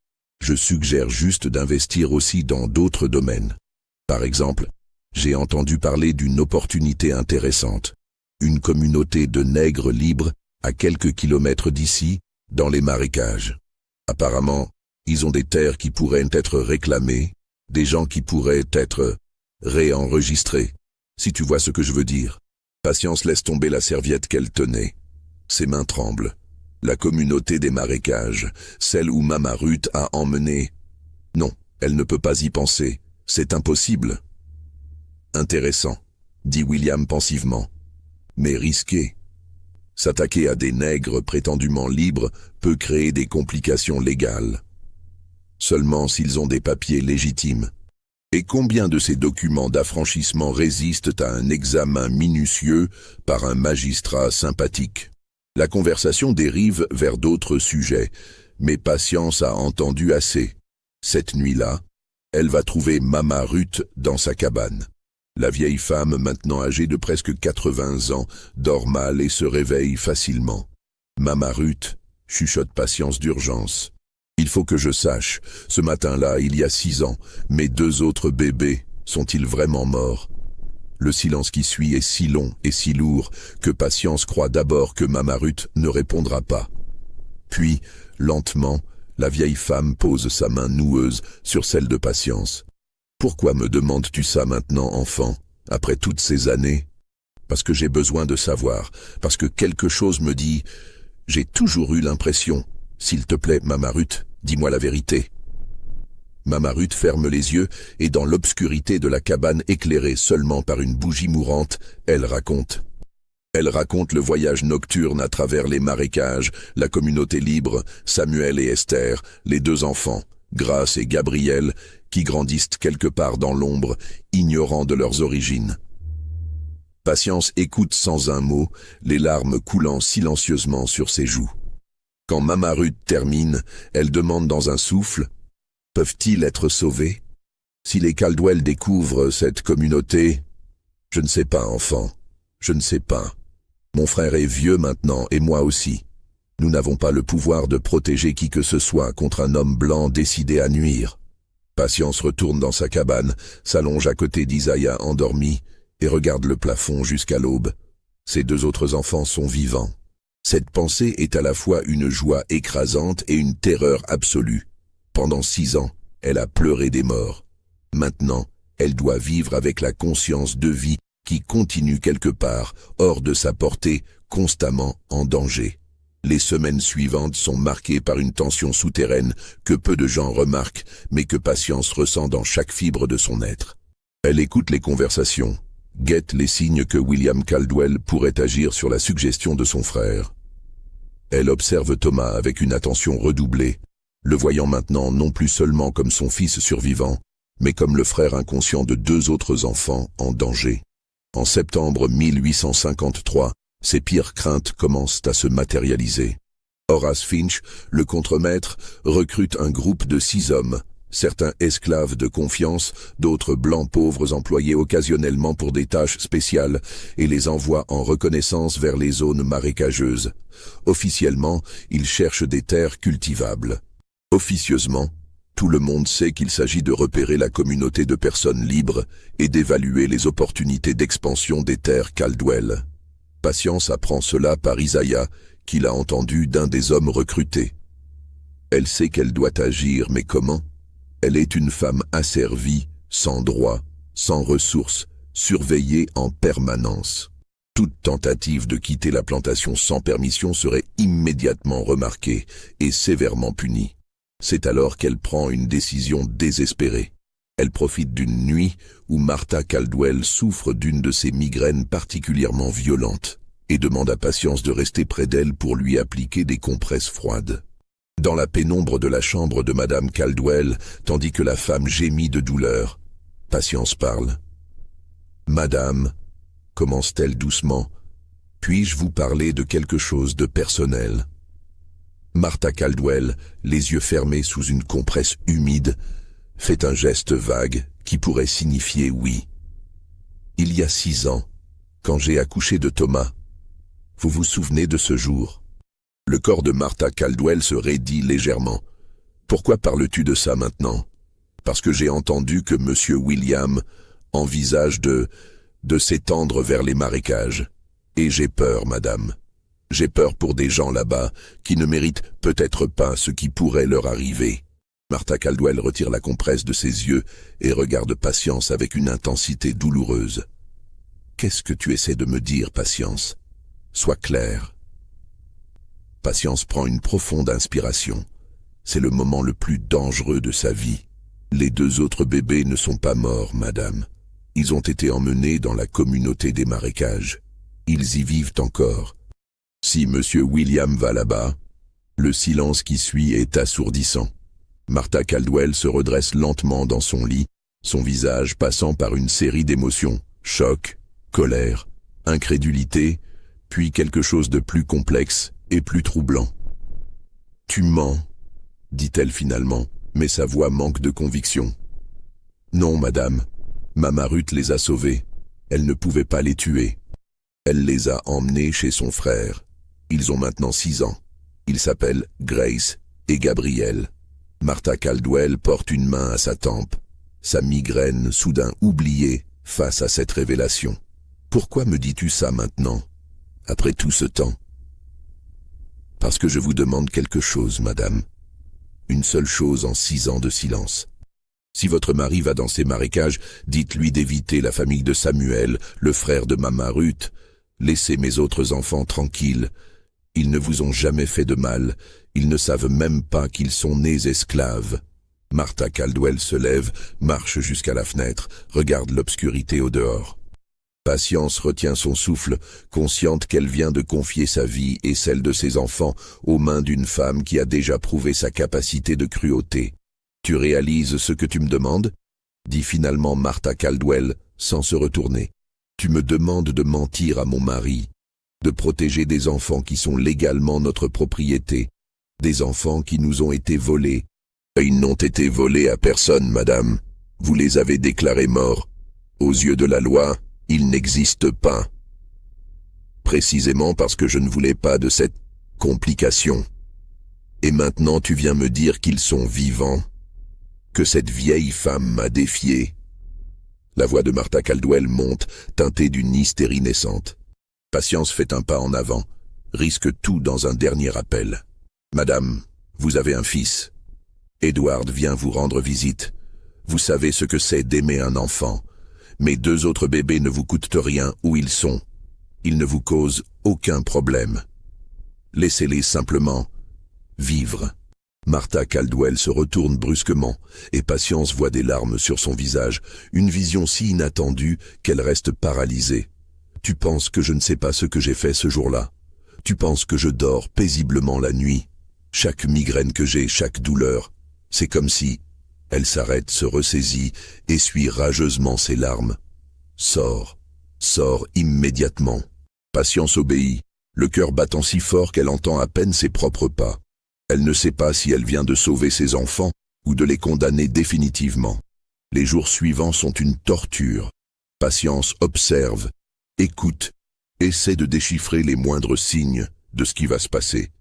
Speaker 1: Je suggère juste d'investir aussi dans d'autres domaines. Par exemple, j'ai entendu parler d'une opportunité intéressante. Une communauté de nègres libres à quelques kilomètres d'ici, dans les marécages. Apparemment, ils ont des terres qui pourraient être réclamées, des gens qui pourraient être réenregistrés, si tu vois ce que je veux dire. Patience laisse tomber la serviette qu'elle tenait. Ses mains tremblent. La communauté des marécages, celle où Mama Ruth a emmené. Non, elle ne peut pas y penser. C'est impossible. Intéressant, dit William pensivement. Mais risqué. S'attaquer à des nègres prétendument libres peut créer des complications légales. Seulement s'ils ont des papiers légitimes. Et combien de ces documents d'affranchissement résistent à un examen minutieux par un magistrat sympathique? La conversation dérive vers d'autres sujets, mais Patience a entendu assez. Cette nuit-là, elle va trouver Mama Ruth dans sa cabane. La vieille femme, maintenant âgée de presque 80 ans, dort mal et se réveille facilement. Mama Ruth, chuchote Patience d'urgence. Il faut que je sache, ce matin-là, il y a 6 ans, mes 2 autres bébés, sont-ils vraiment morts? Le silence qui suit est si long et si lourd que Patience croit d'abord que Mama Ruth ne répondra pas. Puis, lentement, la vieille femme pose sa main noueuse sur celle de Patience. « Pourquoi me demandes-tu ça maintenant, enfant, après toutes ces années ?»« Parce que j'ai besoin de savoir, parce que quelque chose me dit... J'ai toujours eu l'impression. S'il te plaît, Mama Ruth, dis-moi la vérité. » Mama Ruth ferme les yeux et dans l'obscurité de la cabane éclairée seulement par une bougie mourante, elle raconte. Elle raconte le voyage nocturne à travers les marécages, la communauté libre, Samuel et Esther, les 2 enfants, Grace et Gabriel, qui grandissent quelque part dans l'ombre, ignorant de leurs origines. Patience écoute sans un mot, les larmes coulant silencieusement sur ses joues. Quand Mama Ruth termine, elle demande dans un souffle « Peuvent-ils être sauvés? Si les Caldwell découvrent cette communauté... » « Je ne sais pas, enfant, je ne sais pas. Mon frère est vieux maintenant et moi aussi. Nous n'avons pas le pouvoir de protéger qui que ce soit contre un homme blanc décidé à nuire. » Patience retourne dans sa cabane, s'allonge à côté d'Isaiah endormi et regarde le plafond jusqu'à l'aube. Ses 2 autres enfants sont vivants. Cette pensée est à la fois une joie écrasante et une terreur absolue. Pendant 6 ans, elle a pleuré des morts. Maintenant, elle doit vivre avec la conscience de vie qui continue quelque part, hors de sa portée, constamment en danger. Les semaines suivantes sont marquées par une tension souterraine que peu de gens remarquent, mais que Patience ressent dans chaque fibre de son être. Elle écoute les conversations, guette les signes que William Caldwell pourrait agir sur la suggestion de son frère. Elle observe Thomas avec une attention redoublée, le voyant maintenant non plus seulement comme son fils survivant, mais comme le frère inconscient de 2 autres enfants en danger. En septembre 1853, ses pires craintes commencent à se matérialiser. Horace Finch, le contremaître, recrute un groupe de 6 hommes, certains esclaves de confiance, d'autres blancs pauvres employés occasionnellement pour des tâches spéciales, et les envoie en reconnaissance vers les zones marécageuses. Officiellement, ils cherchent des terres cultivables. Officieusement, tout le monde sait qu'il s'agit de repérer la communauté de personnes libres et d'évaluer les opportunités d'expansion des terres Caldwell. Patience apprend cela par Isaiah, qu'il a entendu d'un des hommes recrutés. Elle sait qu'elle doit agir, mais comment? Elle est une femme asservie, sans droit, sans ressources, surveillée en permanence. Toute tentative de quitter la plantation sans permission serait immédiatement remarquée et sévèrement punie. C'est alors qu'elle prend une décision désespérée. Elle profite d'une nuit où Martha Caldwell souffre d'une de ces migraines particulièrement violentes et demande à Patience de rester près d'elle pour lui appliquer des compresses froides. Dans la pénombre de la chambre de Madame Caldwell, tandis que la femme gémit de douleur, Patience parle. « Madame, commence-t-elle doucement, puis-je vous parler de quelque chose de personnel ?» Martha Caldwell, les yeux fermés sous une compresse humide, fait un geste vague qui pourrait signifier oui. Il y a 6 ans, quand j'ai accouché de Thomas. Vous vous souvenez de ce jour? Le corps de Martha Caldwell se raidit légèrement. Pourquoi parles-tu de ça maintenant? Parce que j'ai entendu que Monsieur William envisage de s'étendre vers les marécages. Et j'ai peur, madame. J'ai peur pour des gens là-bas qui ne méritent peut-être pas ce qui pourrait leur arriver. Martha Caldwell retire la compresse de ses yeux et regarde Patience avec une intensité douloureuse. Qu'est-ce que tu essaies de me dire, Patience? Sois claire. Patience prend une profonde inspiration. C'est le moment le plus dangereux de sa vie. Les 2 autres bébés ne sont pas morts, madame. Ils ont été emmenés dans la communauté des marécages. Ils y vivent encore. Si Monsieur William va là-bas, le silence qui suit est assourdissant. Martha Caldwell se redresse lentement dans son lit, son visage passant par une série d'émotions, choc, colère, incrédulité, puis quelque chose de plus complexe et plus troublant. « Tu mens », dit-elle finalement, mais sa voix manque de conviction. « Non, madame, Mama Ruth les a sauvés. Elle ne pouvait pas les tuer. Elle les a emmenés chez son frère. Ils ont maintenant 6 ans. Ils s'appellent Grace et Gabriel. » Martha Caldwell porte une main à sa tempe, sa migraine soudain oubliée face à cette révélation. « Pourquoi me dis-tu ça maintenant, après tout ce temps? » « Parce que je vous demande quelque chose, madame. Une seule chose en 6 ans de silence. Si votre mari va dans ces marécages, dites-lui d'éviter la famille de Samuel, le frère de Mama Ruth. Laissez mes autres enfants tranquilles. Ils ne vous ont jamais fait de mal. Ils ne savent même pas qu'ils sont nés esclaves. » Martha Caldwell se lève, marche jusqu'à la fenêtre, regarde l'obscurité au dehors. Patience retient son souffle, consciente qu'elle vient de confier sa vie et celle de ses enfants aux mains d'une femme qui a déjà prouvé sa capacité de cruauté. « Tu réalises ce que tu me demandes ?» dit finalement Martha Caldwell, sans se retourner. « Tu me demandes de mentir à mon mari, de protéger des enfants qui sont légalement notre propriété, des enfants qui nous ont été volés. Ils n'ont été volés à personne, madame. Vous les avez déclarés morts. Aux yeux de la loi, ils n'existent pas. Précisément parce que je ne voulais pas de cette complication. Et maintenant tu viens me dire qu'ils sont vivants, que cette vieille femme m'a défié. » La voix de Martha Caldwell monte, teintée d'une hystérie naissante. Patience fait un pas en avant, risque tout dans un dernier appel. « Madame, vous avez un fils. Edward vient vous rendre visite. Vous savez ce que c'est d'aimer un enfant. Mes 2 autres bébés ne vous coûtent rien où ils sont. Ils ne vous causent aucun problème. Laissez-les simplement vivre. » Martha Caldwell se retourne brusquement, et Patience voit des larmes sur son visage, une vision si inattendue qu'elle reste paralysée. « Tu penses que je ne sais pas ce que j'ai fait ce jour-là? Tu penses que je dors paisiblement la nuit? Chaque migraine que j'ai, chaque douleur, c'est comme si... » Elle s'arrête, se ressaisit, essuie rageusement ses larmes. « Sors, sors immédiatement. » Patience obéit, le cœur battant si fort qu'elle entend à peine ses propres pas. Elle ne sait pas si elle vient de sauver ses enfants ou de les condamner définitivement. Les jours suivants sont une torture. Patience observe, écoute, essaie de déchiffrer les moindres signes de ce qui va se passer.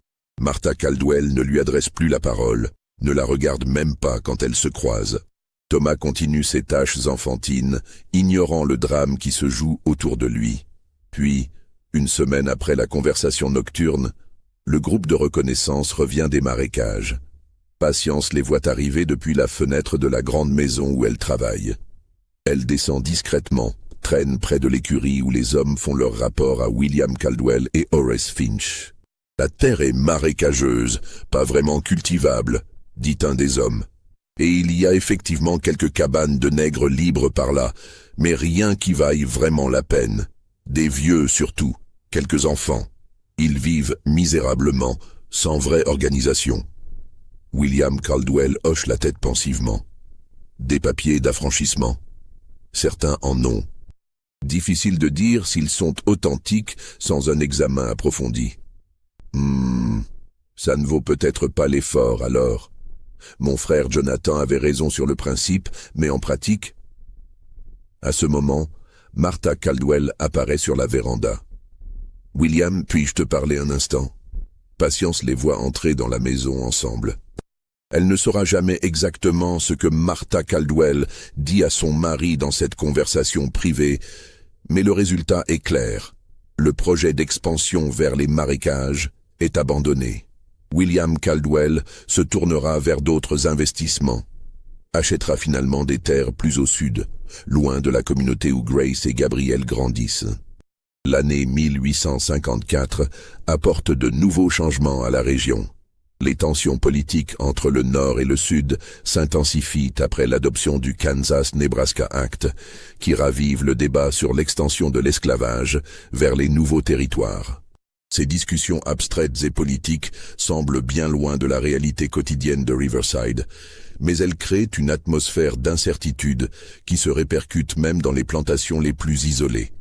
Speaker 1: Martha Caldwell ne lui adresse plus la parole, ne la regarde même pas quand elles se croisent. Thomas continue ses tâches enfantines, ignorant le drame qui se joue autour de lui. Puis, une semaine après la conversation nocturne, le groupe de reconnaissance revient des marécages. Patience les voit arriver depuis la fenêtre de la grande maison où elle travaille. Elle descend discrètement, traîne près de l'écurie où les hommes font leur rapport à William Caldwell et Horace Finch. « La terre est marécageuse, pas vraiment cultivable, » dit un des hommes. Et il y a effectivement quelques cabanes de nègres libres par là, mais rien qui vaille vraiment la peine. Des vieux surtout, quelques enfants. Ils vivent misérablement, sans vraie organisation. William Caldwell hoche la tête pensivement. Des papiers d'affranchissement. Certains en ont. Difficile de dire s'ils sont authentiques sans un examen approfondi. Ça ne vaut peut-être pas l'effort, alors. Mon frère Jonathan avait raison sur le principe, mais en pratique... À ce moment, Martha Caldwell apparaît sur la véranda. « William, puis-je te parler un instant ?» Patience les voit entrer dans la maison ensemble. Elle ne saura jamais exactement ce que Martha Caldwell dit à son mari dans cette conversation privée, mais le résultat est clair. Le projet d'expansion vers les marécages est abandonné. William Caldwell se tournera vers d'autres investissements, achètera finalement des terres plus au sud, loin de la communauté où Grace et Gabriel grandissent. L'année 1854 apporte de nouveaux changements à la région. Les tensions politiques entre le Nord et le Sud s'intensifient après l'adoption du Kansas-Nebraska Act, qui ravive le débat sur l'extension de l'esclavage vers les nouveaux territoires. Ces discussions abstraites et politiques semblent bien loin de la réalité quotidienne de Riverside, mais elles créent une atmosphère d'incertitude qui se répercute même dans les plantations les plus isolées.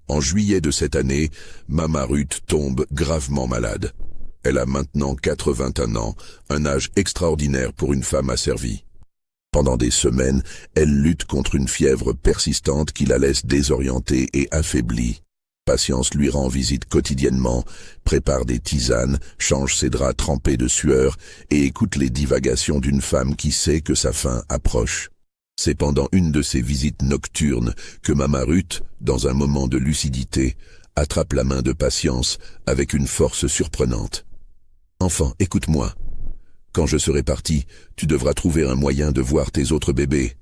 Speaker 1: En juillet de cette année, Mama Ruth tombe gravement malade. Elle a maintenant 81 ans, un âge extraordinaire pour une femme asservie. Pendant des semaines, elle lutte contre une fièvre persistante qui la laisse désorientée et affaiblie. Patience lui rend visite quotidiennement, prépare des tisanes, change ses draps trempés de sueur et écoute les divagations d'une femme qui sait que sa fin approche. C'est pendant une de ces visites nocturnes que Mama Ruth, dans un moment de lucidité, attrape la main de Patience avec une force surprenante. « Enfant, écoute-moi. Quand je serai parti, tu devras trouver un moyen de voir tes autres bébés.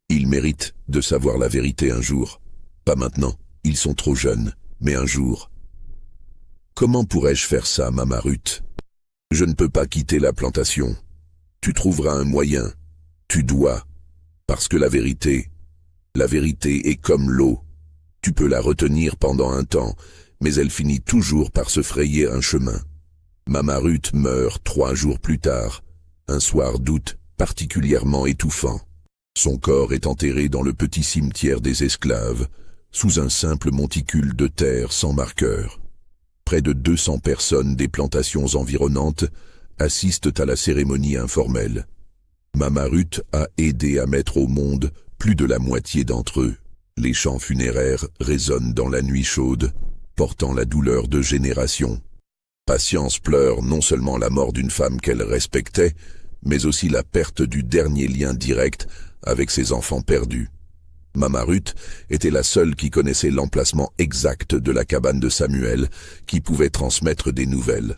Speaker 1: Ils méritent de savoir la vérité un jour. Pas maintenant, ils sont trop jeunes, mais un jour. » Comment pourrais-je faire ça, Mama Ruth? Je ne peux pas quitter la plantation. Tu trouveras un moyen. Tu dois. Parce que la vérité est comme l'eau. Tu peux la retenir pendant un temps, mais elle finit toujours par se frayer un chemin. Mama Ruth meurt 3 jours plus tard, un soir d'août particulièrement étouffant. Son corps est enterré dans le petit cimetière des esclaves, sous un simple monticule de terre sans marqueur. Près de 200 personnes des plantations environnantes assistent à la cérémonie informelle. Mama Ruth a aidé à mettre au monde plus de la moitié d'entre eux. Les chants funéraires résonnent dans la nuit chaude, portant la douleur de générations. Patience pleure non seulement la mort d'une femme qu'elle respectait, mais aussi la perte du dernier lien direct avec ses enfants perdus. Mama Ruth était la seule qui connaissait l'emplacement exact de la cabane de Samuel, qui pouvait transmettre des nouvelles.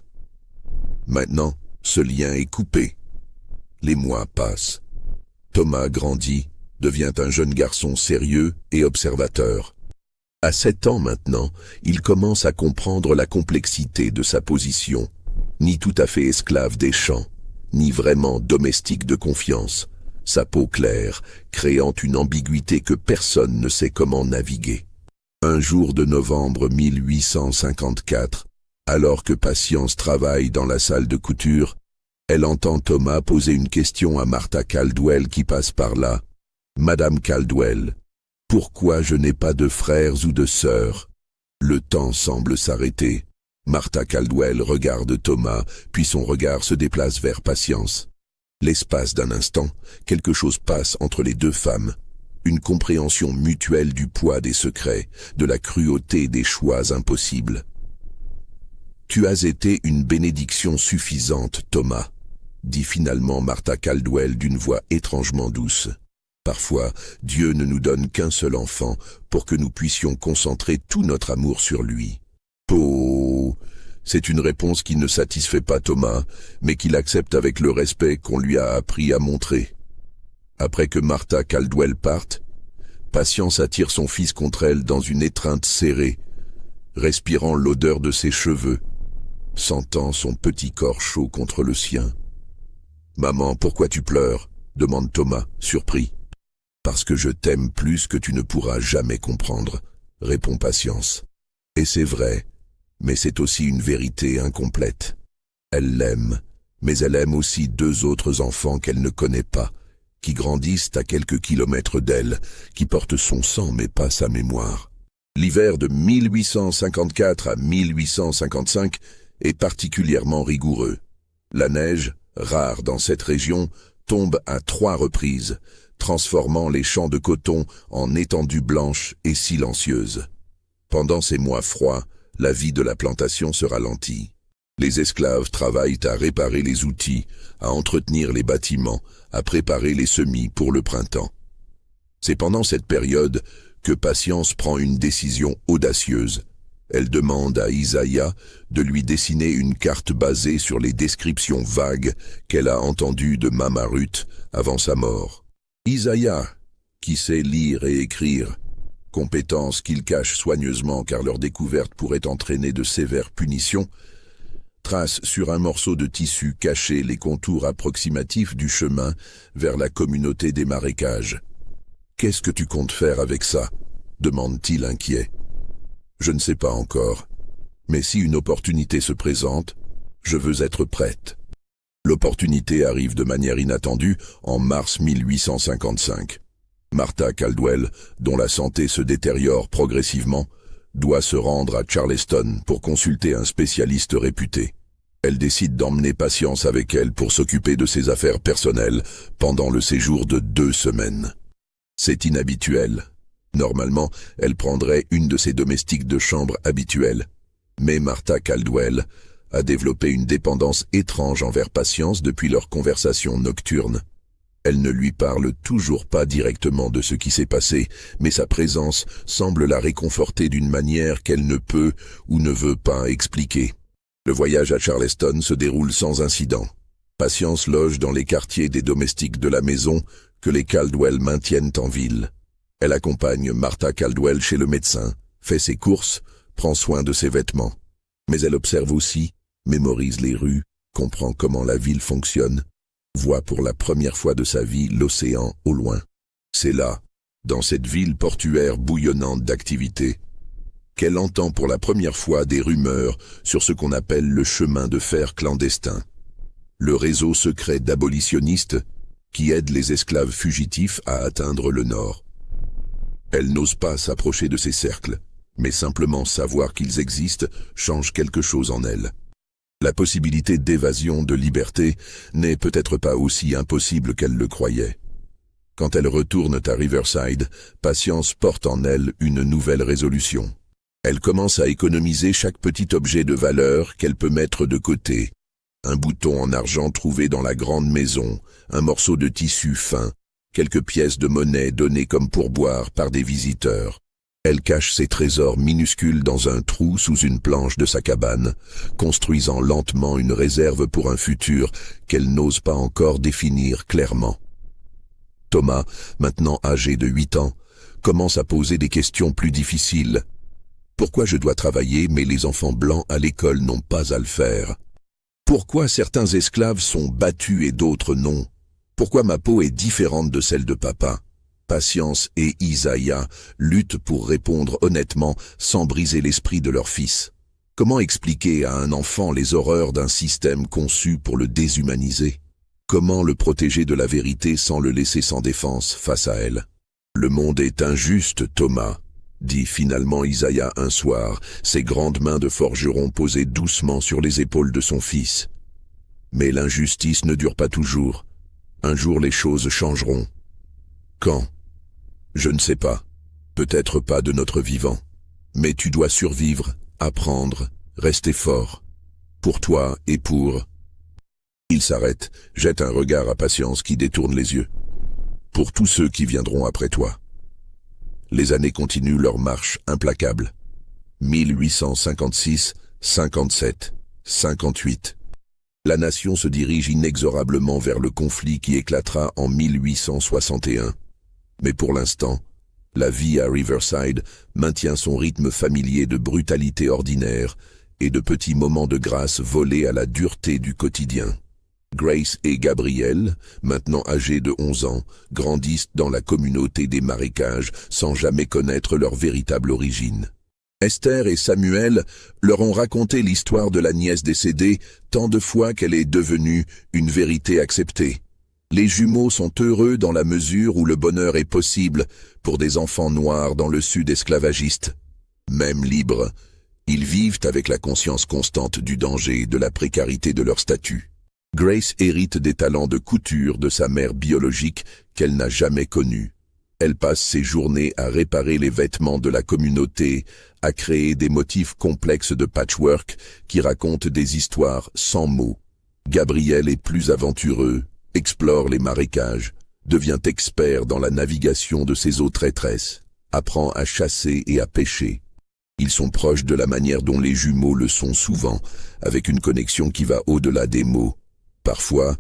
Speaker 1: Maintenant, ce lien est coupé. Les mois passent. Thomas grandit, devient un jeune garçon sérieux et observateur. À 7 ans maintenant, il commence à comprendre la complexité de sa position, ni tout à fait esclave des champs, ni vraiment domestique de confiance, sa peau claire, créant une ambiguïté que personne ne sait comment naviguer. Un jour de novembre 1854, alors que Patience travaille dans la salle de couture, elle entend Thomas poser une question à Martha Caldwell qui passe par là. « Madame Caldwell, pourquoi je n'ai pas de frères ou de sœurs ?» Le temps semble s'arrêter. Martha Caldwell regarde Thomas, puis son regard se déplace vers Patience. L'espace d'un instant, quelque chose passe entre les deux femmes. Une compréhension mutuelle du poids des secrets, de la cruauté des choix impossibles. « Tu as été une bénédiction suffisante, Thomas, » dit finalement Martha Caldwell d'une voix étrangement douce. Parfois, Dieu ne nous donne qu'un seul enfant pour que nous puissions concentrer tout notre amour sur lui. Oh, c'est une réponse qui ne satisfait pas Thomas, mais qu'il accepte avec le respect qu'on lui a appris à montrer. Après que Martha Caldwell parte, Patience attire son fils contre elle dans une étreinte serrée, respirant l'odeur de ses cheveux, sentant son petit corps chaud contre le sien. « Maman, pourquoi tu pleures ?» demande Thomas, surpris. « Parce que je t'aime plus que tu ne pourras jamais comprendre », répond Patience. Et c'est vrai, mais c'est aussi une vérité incomplète. Elle l'aime, mais elle aime aussi 2 autres enfants qu'elle ne connaît pas, qui grandissent à quelques kilomètres d'elle, qui portent son sang mais pas sa mémoire. L'hiver de 1854 à 1855 est particulièrement rigoureux. La neige, rare dans cette région, tombe à 3 reprises, transformant les champs de coton en étendues blanches et silencieuses. Pendant ces mois froids, la vie de la plantation se ralentit. Les esclaves travaillent à réparer les outils, à entretenir les bâtiments, à préparer les semis pour le printemps. C'est pendant cette période que Patience prend une décision audacieuse. Elle demande à Isaiah de lui dessiner une carte basée sur les descriptions vagues qu'elle a entendues de Mama Ruth avant sa mort. Isaiah, qui sait lire et écrire, compétence qu'il cache soigneusement car leur découverte pourrait entraîner de sévères punitions, trace sur un morceau de tissu caché les contours approximatifs du chemin vers la communauté des marécages. « Qu'est-ce que tu comptes faire avec ça ?» demande-t-il inquiet. « Je ne sais pas encore, mais si une opportunité se présente, je veux être prête. » L'opportunité arrive de manière inattendue en mars 1855. Martha Caldwell, dont la santé se détériore progressivement, doit se rendre à Charleston pour consulter un spécialiste réputé. Elle décide d'emmener Patience avec elle pour s'occuper de ses affaires personnelles pendant le séjour de 2 semaines. C'est inhabituel. Normalement, elle prendrait une de ses domestiques de chambre habituelles. Mais Martha Caldwell a développé une dépendance étrange envers Patience depuis leur conversation nocturne. Elle ne lui parle toujours pas directement de ce qui s'est passé, mais sa présence semble la réconforter d'une manière qu'elle ne peut ou ne veut pas expliquer. Le voyage à Charleston se déroule sans incident. Patience loge dans les quartiers des domestiques de la maison que les Caldwell maintiennent en ville. Elle accompagne Martha Caldwell chez le médecin, fait ses courses, prend soin de ses vêtements. Mais elle observe aussi, mémorise les rues, comprend comment la ville fonctionne, voit pour la première fois de sa vie l'océan au loin. C'est là, dans cette ville portuaire bouillonnante d'activité, qu'elle entend pour la première fois des rumeurs sur ce qu'on appelle le chemin de fer clandestin, le réseau secret d'abolitionnistes qui aide les esclaves fugitifs à atteindre le nord. Elle n'ose pas s'approcher de ces cercles, mais simplement savoir qu'ils existent change quelque chose en elle. La possibilité d'évasion, de liberté, n'est peut-être pas aussi impossible qu'elle le croyait. Quand elles retournent à Riverside, Patience porte en elle une nouvelle résolution. Elle commence à économiser chaque petit objet de valeur qu'elle peut mettre de côté. Un bouton en argent trouvé dans la grande maison, un morceau de tissu fin, quelques pièces de monnaie données comme pourboire par des visiteurs. Elle cache ses trésors minuscules dans un trou sous une planche de sa cabane, construisant lentement une réserve pour un futur qu'elle n'ose pas encore définir clairement. Thomas, maintenant âgé de 8 ans, commence à poser des questions plus difficiles. Pourquoi je dois travailler mais les enfants blancs à l'école n'ont pas à le faire? Pourquoi certains esclaves sont battus et d'autres non? Pourquoi ma peau est différente de celle de papa? Patience et Isaiah luttent pour répondre honnêtement sans briser l'esprit de leur fils. Comment expliquer à un enfant les horreurs d'un système conçu pour le déshumaniser? Comment le protéger de la vérité sans le laisser sans défense face à elle? Le monde est injuste, Thomas, dit finalement Isaiah un soir, ses grandes mains de forgeron posées doucement sur les épaules de son fils. Mais l'injustice ne dure pas toujours. Un jour les choses changeront. Quand? Je ne sais pas. Peut-être pas de notre vivant. Mais tu dois survivre, apprendre, rester fort. Pour toi et pour... Il s'arrête, jette un regard à Patience qui détourne les yeux. Pour tous ceux qui viendront après toi. Les années continuent leur marche implacable. 1856, 57, 58. La nation se dirige inexorablement vers le conflit qui éclatera en 1861. Mais pour l'instant, la vie à Riverside maintient son rythme familier de brutalité ordinaire et de petits moments de grâce volés à la dureté du quotidien. Grace et Gabriel, maintenant âgés de 11 ans, grandissent dans la communauté des marécages sans jamais connaître leur véritable origine. Esther et Samuel leur ont raconté l'histoire de la nièce décédée tant de fois qu'elle est devenue une vérité acceptée. Les jumeaux sont heureux dans la mesure où le bonheur est possible pour des enfants noirs dans le sud esclavagiste. Même libres, Ils vivent avec la conscience constante du danger et de la précarité de leur statut. Grace hérite des talents de couture de sa mère biologique qu'elle n'a jamais connue. Elle passe ses journées à réparer les vêtements de la communauté, à créer des motifs complexes de patchwork qui racontent des histoires sans mots. Gabriel est plus aventureux, explore les marécages, devient expert dans la navigation de ses eaux traîtresses, apprend à chasser et à pêcher. Ils sont proches de la manière dont les jumeaux le sont souvent, avec une connexion qui va au-delà des mots. Parfois,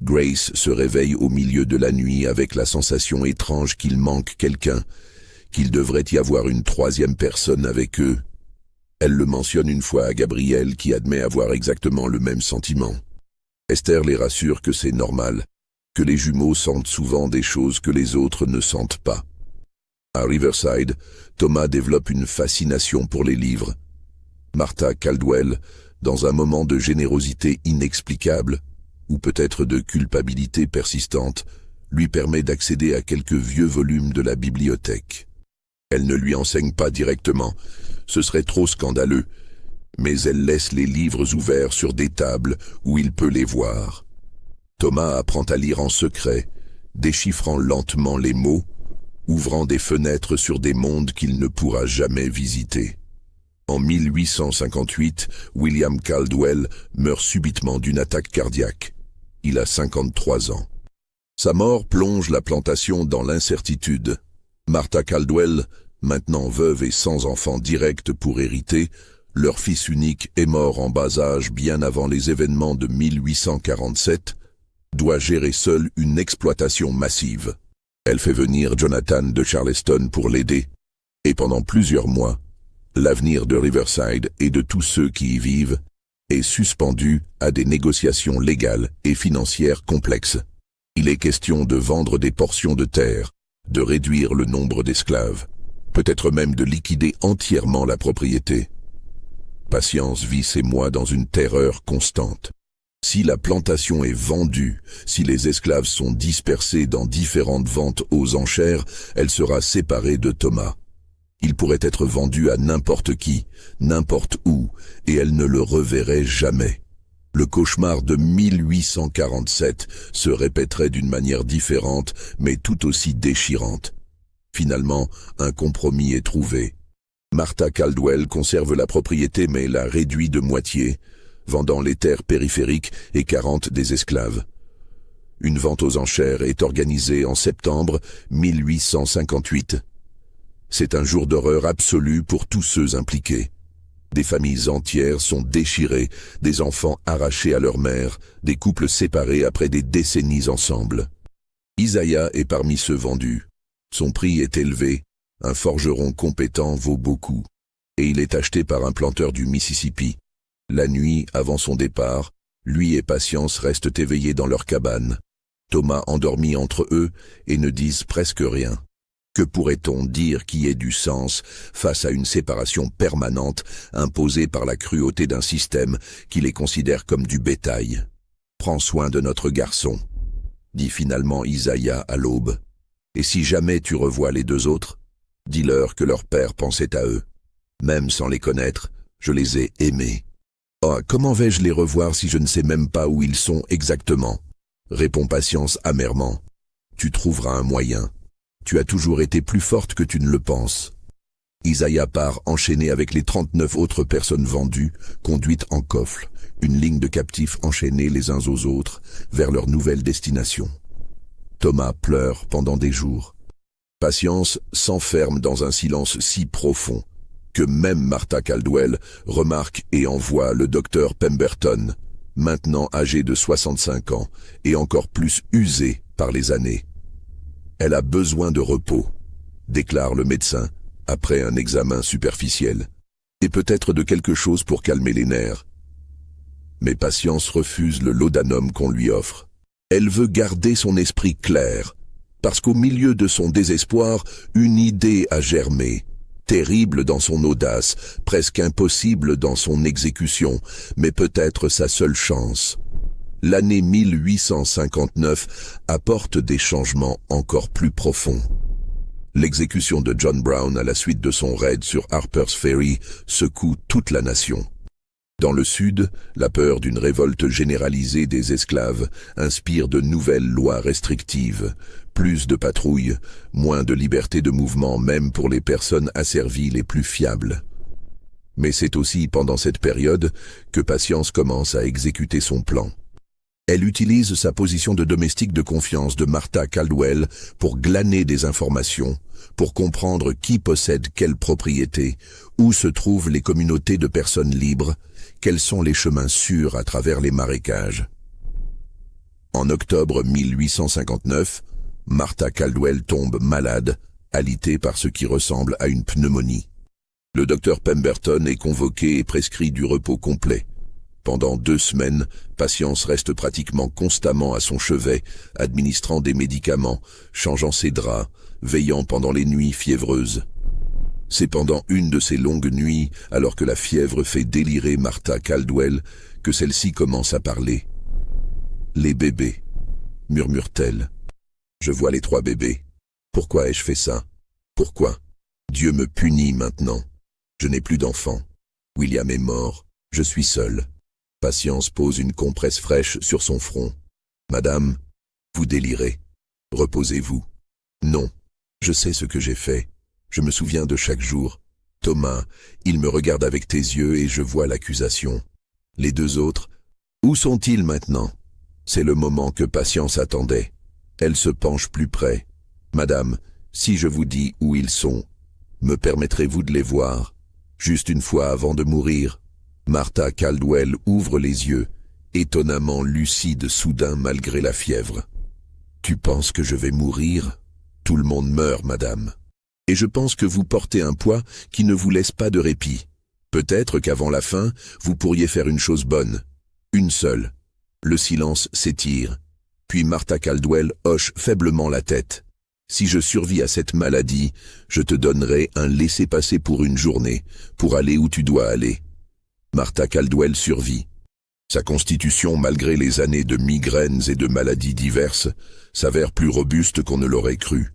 Speaker 1: Grace se réveille au milieu de la nuit avec la sensation étrange qu'il manque quelqu'un, qu'il devrait y avoir une troisième personne avec eux. Elle le mentionne une fois à Gabriel qui admet avoir exactement le même sentiment. Esther les rassure que c'est normal, que les jumeaux sentent souvent des choses que les autres ne sentent pas. À Riverside, Thomas développe une fascination pour les livres. Martha Caldwell, dans un moment de générosité inexplicable, ou peut-être de culpabilité persistante, lui permet d'accéder à quelques vieux volumes de la bibliothèque. Elle ne lui enseigne pas directement, ce serait trop scandaleux, mais elle laisse les livres ouverts sur des tables où il peut les voir. Thomas apprend à lire en secret, déchiffrant lentement les mots, ouvrant des fenêtres sur des mondes qu'il ne pourra jamais visiter. En 1858, William Caldwell meurt subitement d'une attaque cardiaque. Il a 53 ans. Sa mort plonge la plantation dans l'incertitude. Martha Caldwell, maintenant veuve et sans enfant direct pour hériter, leur fils unique est mort en bas âge bien avant les événements de 1847, doit gérer seule une exploitation massive. Elle fait venir Jonathan de Charleston pour l'aider, et pendant plusieurs mois, l'avenir de Riverside et de tous ceux qui y vivent est suspendu à des négociations légales et financières complexes. Il est question de vendre des portions de terre, de réduire le nombre d'esclaves, peut-être même de liquider entièrement la propriété. Patience vit ces mois dans une terreur constante. Si la plantation est vendue, si les esclaves sont dispersés dans différentes ventes aux enchères, elle sera séparée de Thomas. Il pourrait être vendu à n'importe qui, n'importe où, et elle ne le reverrait jamais. Le cauchemar de 1847 se répéterait d'une manière différente, mais tout aussi déchirante. Finalement, un compromis est trouvé. Martha Caldwell conserve la propriété mais la réduit de moitié, vendant les terres périphériques et 40 des esclaves. Une vente aux enchères est organisée en septembre 1858. C'est un jour d'horreur absolue pour tous ceux impliqués. Des familles entières sont déchirées, des enfants arrachés à leur mère, des couples séparés après des décennies ensemble. Isaiah est parmi ceux vendus. Son prix est élevé, un forgeron compétent vaut beaucoup, et il est acheté par un planteur du Mississippi. La nuit, avant son départ, lui et Patience restent éveillés dans leur cabane. Thomas endormi entre eux et ne disent presque rien. Que pourrait-on dire qui ait du sens face à une séparation permanente imposée par la cruauté d'un système qui les considère comme du bétail? « Prends soin de notre garçon », dit finalement Isaiah à l'aube. « Et si jamais tu revois les deux autres, dis-leur que leur père pensait à eux. Même sans les connaître, je les ai aimés. » « Oh, comment vais-je les revoir si je ne sais même pas où ils sont exactement ?» répond Patience amèrement. « Tu trouveras un moyen. Tu as toujours été plus forte que tu ne le penses. » Isaiah part enchaîné avec les 39 autres personnes vendues, conduites en coffre, une ligne de captifs enchaînés les uns aux autres, vers leur nouvelle destination. Thomas pleure pendant des jours. Patience s'enferme dans un silence si profond que même Martha Caldwell remarque et envoie le docteur Pemberton, maintenant âgé de 65 ans et encore plus usé par les années. Elle a besoin de repos, déclare le médecin après un examen superficiel, et peut-être de quelque chose pour calmer les nerfs. Mais Patience refuse le laudanum qu'on lui offre. Elle veut garder son esprit clair, parce qu'au milieu de son désespoir, une idée a germé. Terrible dans son audace, presque impossible dans son exécution, mais peut-être sa seule chance. L'année 1859 apporte des changements encore plus profonds. L'exécution de John Brown à la suite de son raid sur Harper's Ferry secoue toute la nation. Dans le Sud, la peur d'une révolte généralisée des esclaves inspire de nouvelles lois restrictives, plus de patrouilles, moins de liberté de mouvement même pour les personnes asservies les plus fiables. Mais c'est aussi pendant cette période que Patience commence à exécuter son plan. Elle utilise sa position de domestique de confiance de Martha Caldwell pour glaner des informations, pour comprendre qui possède quelle propriété, où se trouvent les communautés de personnes libres, quels sont les chemins sûrs à travers les marécages. En octobre 1859, Martha Caldwell tombe malade, alitée par ce qui ressemble à une pneumonie. Le docteur Pemberton est convoqué et prescrit du repos complet. Pendant 2 semaines, Patience reste pratiquement constamment à son chevet, administrant des médicaments, changeant ses draps, veillant pendant les nuits fiévreuses. C'est pendant une de ces longues nuits, alors que la fièvre fait délirer Martha Caldwell, que celle-ci commence à parler. « Les bébés, murmure-t-elle. Je vois les 3 bébés. Pourquoi ai-je fait ça? Pourquoi? Dieu me punit maintenant. Je n'ai plus d'enfant. William est mort. Je suis seule. » Patience pose une compresse fraîche sur son front. « Madame, vous délirez. Reposez-vous. »« Non, je sais ce que j'ai fait. Je me souviens de chaque jour. Thomas, il me regarde avec tes yeux et je vois l'accusation. Les 2 autres, où sont-ils maintenant? » C'est le moment que Patience attendait. Elle se penche plus près. « Madame, si je vous dis où ils sont, me permettrez-vous de les voir, juste une fois avant de mourir ?» Martha Caldwell ouvre les yeux, étonnamment lucide soudain malgré la fièvre. « Tu penses que je vais mourir? Tout le monde meurt, madame. Et je pense que vous portez un poids qui ne vous laisse pas de répit. Peut-être qu'avant la fin, vous pourriez faire une chose bonne. Une seule. » Le silence s'étire. Puis Martha Caldwell hoche faiblement la tête. « Si je survis à cette maladie, je te donnerai un laissez-passer pour une journée, pour aller où tu dois aller. » Martha Caldwell survit. Sa constitution, malgré les années de migraines et de maladies diverses, s'avère plus robuste qu'on ne l'aurait cru.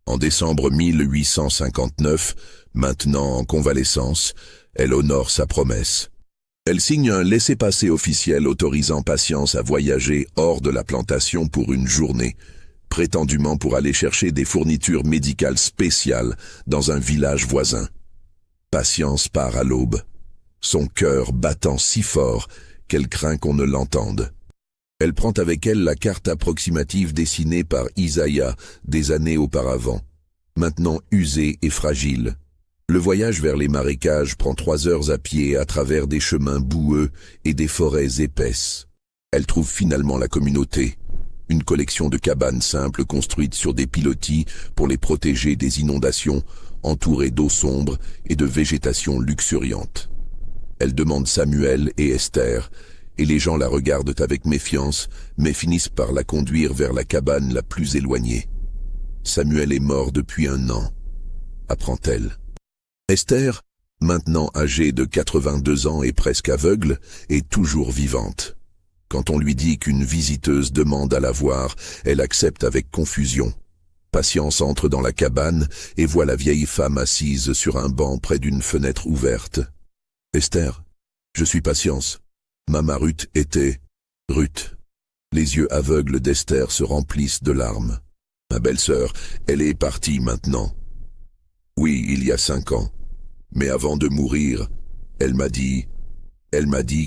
Speaker 1: En décembre 1859, maintenant en convalescence, elle honore sa promesse. Elle signe un laissez-passer officiel autorisant Patience à voyager hors de la plantation pour une journée, prétendument pour aller chercher des fournitures médicales spéciales dans un village voisin. Patience part à l'aube, son cœur battant si fort qu'elle craint qu'on ne l'entende. Elle prend avec elle la carte approximative dessinée par Isaiah des années auparavant, maintenant usée et fragile. Le voyage vers les marécages prend 3 heures à pied à travers des chemins boueux et des forêts épaisses. Elle trouve finalement la communauté, une collection de cabanes simples construites sur des pilotis pour les protéger des inondations, entourées d'eau sombre et de végétation luxuriante. Elle demande Samuel et Esther, et les gens la regardent avec méfiance, mais finissent par la conduire vers la cabane la plus éloignée. Samuel est mort depuis 1 an, apprend-elle. Esther, maintenant âgée de 82 ans et presque aveugle, est toujours vivante. Quand on lui dit qu'une visiteuse demande à la voir, elle accepte avec confusion. Patience entre dans la cabane et voit la vieille femme assise sur un banc près d'une fenêtre ouverte. « Esther, je suis Patience. Maman Ruth était... » Ruth. Les yeux aveugles d'Esther se remplissent de larmes. « Ma belle-sœur, elle est partie maintenant. » Oui, il y a 5 ans. Mais avant de mourir, elle m'a dit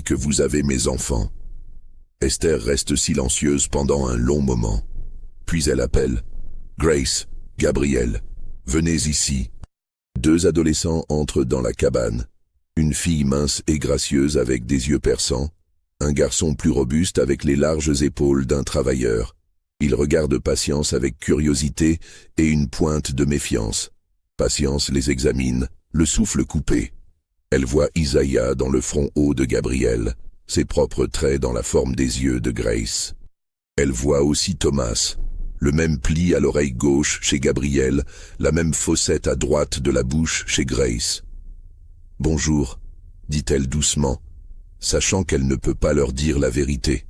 Speaker 1: que vous avez mes enfants. Esther reste silencieuse pendant un long moment. Puis elle appelle. Grace, Gabriel, venez ici. 2 adolescents entrent dans la cabane. Une fille mince et gracieuse avec des yeux perçants. Un garçon plus robuste avec les larges épaules d'un travailleur. Il regarde Patience avec curiosité et une pointe de méfiance. Patience les examine, le souffle coupé. Elle voit Isaiah dans le front haut de Gabriel, ses propres traits dans la forme des yeux de Grace. Elle voit aussi Thomas, le même pli à l'oreille gauche chez Gabriel, la même fossette à droite de la bouche chez Grace. « Bonjour », dit-elle doucement, sachant qu'elle ne peut pas leur dire la vérité.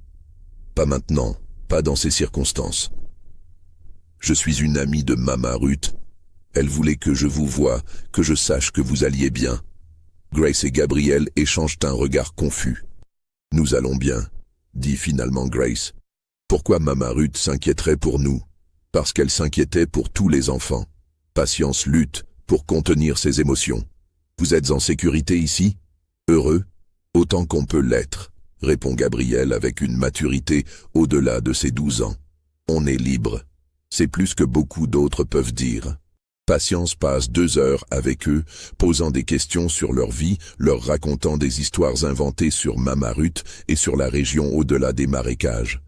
Speaker 1: « Pas maintenant, pas dans ces circonstances. Je suis une amie de Maman Ruth, Elle voulait que je vous voie, que je sache que vous alliez bien. Grace et Gabriel échangent un regard confus. Nous allons bien, dit finalement Grace. Pourquoi Mama Ruth s'inquiéterait pour nous? Parce qu'elle s'inquiétait pour tous les enfants. Patience lutte pour contenir ses émotions. Vous êtes en sécurité ici? Heureux? Autant qu'on peut l'être, répond Gabriel avec une maturité au-delà de ses 12 ans. On est libre. C'est plus que beaucoup d'autres peuvent dire. Patience passe 2 heures avec eux, posant des questions sur leur vie, leur racontant des histoires inventées sur Mama Ruth et sur la région au-delà des marécages.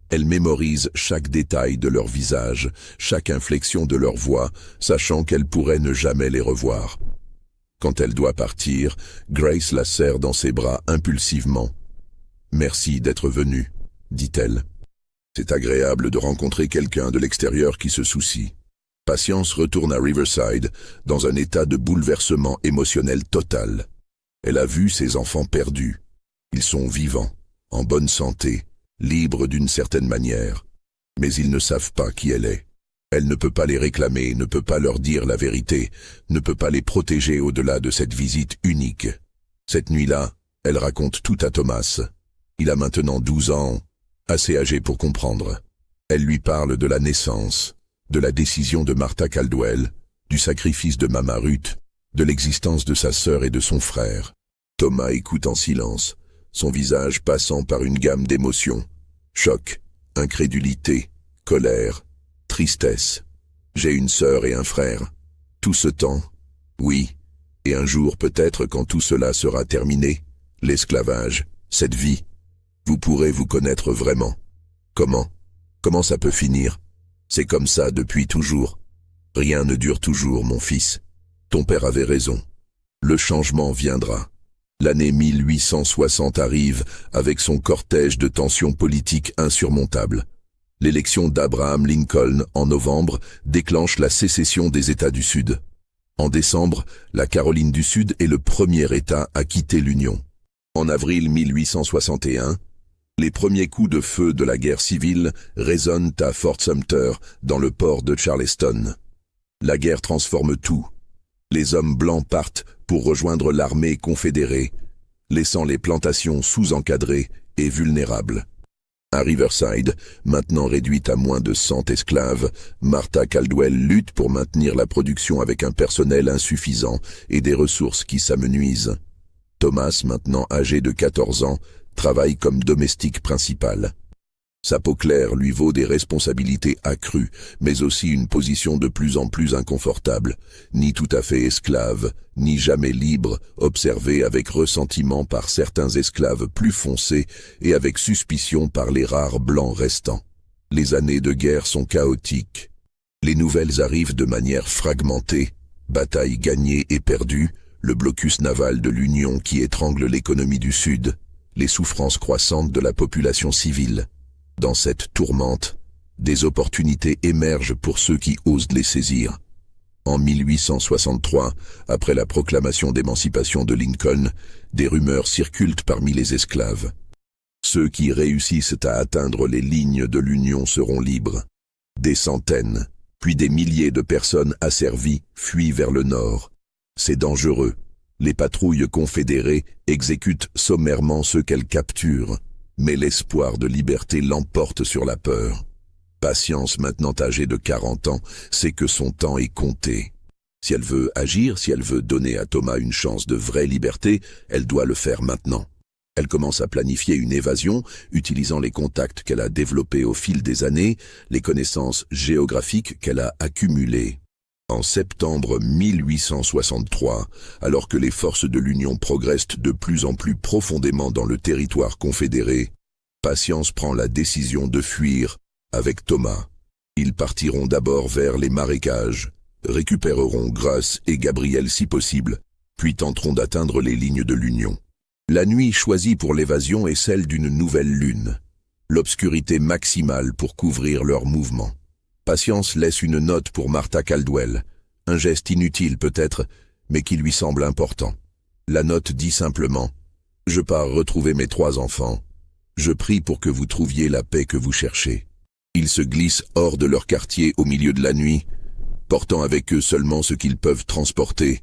Speaker 1: Elle mémorise chaque détail de leur visage, chaque inflexion de leur voix, sachant qu'elle pourrait ne jamais les revoir. Quand elle doit partir, Grace la serre dans ses bras impulsivement. « Merci d'être venue, dit-elle. C'est agréable de rencontrer quelqu'un de l'extérieur qui se soucie. » Patience retourne à Riverside dans un état de bouleversement émotionnel total. Elle a vu ses enfants perdus. Ils sont vivants, en bonne santé, libres d'une certaine manière. Mais ils ne savent pas qui elle est. Elle ne peut pas les réclamer, ne peut pas leur dire la vérité, ne peut pas les protéger au-delà de cette visite unique. Cette nuit-là, elle raconte tout à Thomas. Il a maintenant 12 ans, assez âgé pour comprendre. Elle lui parle de la naissance, de la décision de Martha Caldwell, du sacrifice de Mama Ruth, de l'existence de sa sœur et de son frère. Thomas écoute en silence, son visage passant par une gamme d'émotions. Choc, incrédulité, colère, tristesse. J'ai une sœur et un frère. Tout ce temps, oui, et un jour peut-être quand tout cela sera terminé, l'esclavage, cette vie, vous pourrez vous connaître vraiment. Comment? Comment ça peut finir? C'est comme ça depuis toujours. Rien ne dure toujours, mon fils. Ton père avait raison. Le changement viendra. L'année 1860 arrive avec son cortège de tensions politiques insurmontables. L'élection d'Abraham Lincoln en novembre déclenche la sécession des États du Sud. En décembre, la Caroline du Sud est le premier État à quitter l'Union. En avril 1861, les premiers coups de feu de la guerre civile résonnent à Fort Sumter, dans le port de Charleston. La guerre transforme tout. Les hommes blancs partent pour rejoindre l'armée confédérée, laissant les plantations sous-encadrées et vulnérables. À Riverside, maintenant réduite à moins de 100 esclaves, Martha Caldwell lutte pour maintenir la production avec un personnel insuffisant et des ressources qui s'amenuisent. Thomas, maintenant âgé de 14 ans, travaille comme domestique principal. Sa peau claire lui vaut des responsabilités accrues, mais aussi une position de plus en plus inconfortable, ni tout à fait esclave, ni jamais libre, observée avec ressentiment par certains esclaves plus foncés et avec suspicion par les rares blancs restants. Les années de guerre sont chaotiques. Les nouvelles arrivent de manière fragmentée, batailles gagnées et perdues, le blocus naval de l'Union qui étrangle l'économie du Sud, les souffrances croissantes de la population civile. Dans cette tourmente, des opportunités émergent pour ceux qui osent les saisir. En 1863, après la proclamation d'émancipation de Lincoln, des rumeurs circulent parmi les esclaves. Ceux qui réussissent à atteindre les lignes de l'Union seront libres. Des centaines, puis des milliers de personnes asservies fuient vers le nord. C'est dangereux. Les patrouilles confédérées exécutent sommairement ceux qu'elles capturent, mais l'espoir de liberté l'emporte sur la peur. Patience, maintenant âgée de 40 ans, sait que son temps est compté. Si elle veut agir, si elle veut donner à Thomas une chance de vraie liberté, elle doit le faire maintenant. Elle commence à planifier une évasion, utilisant les contacts qu'elle a développés au fil des années, les connaissances géographiques qu'elle a accumulées. En septembre 1863, alors que les forces de l'Union progressent de plus en plus profondément dans le territoire confédéré, Patience prend la décision de fuir avec Thomas. Ils partiront d'abord vers les marécages, récupéreront Grace et Gabriel si possible, puis tenteront d'atteindre les lignes de l'Union. La nuit choisie pour l'évasion est celle d'une nouvelle lune, l'obscurité maximale pour couvrir leurs mouvements. Patience laisse une note pour Martha Caldwell, un geste inutile peut-être, mais qui lui semble important. La note dit simplement « Je pars retrouver mes 3 enfants. Je prie pour que vous trouviez la paix que vous cherchez. » Ils se glissent hors de leur quartier au milieu de la nuit. portant avec eux seulement ce qu'ils peuvent transporter.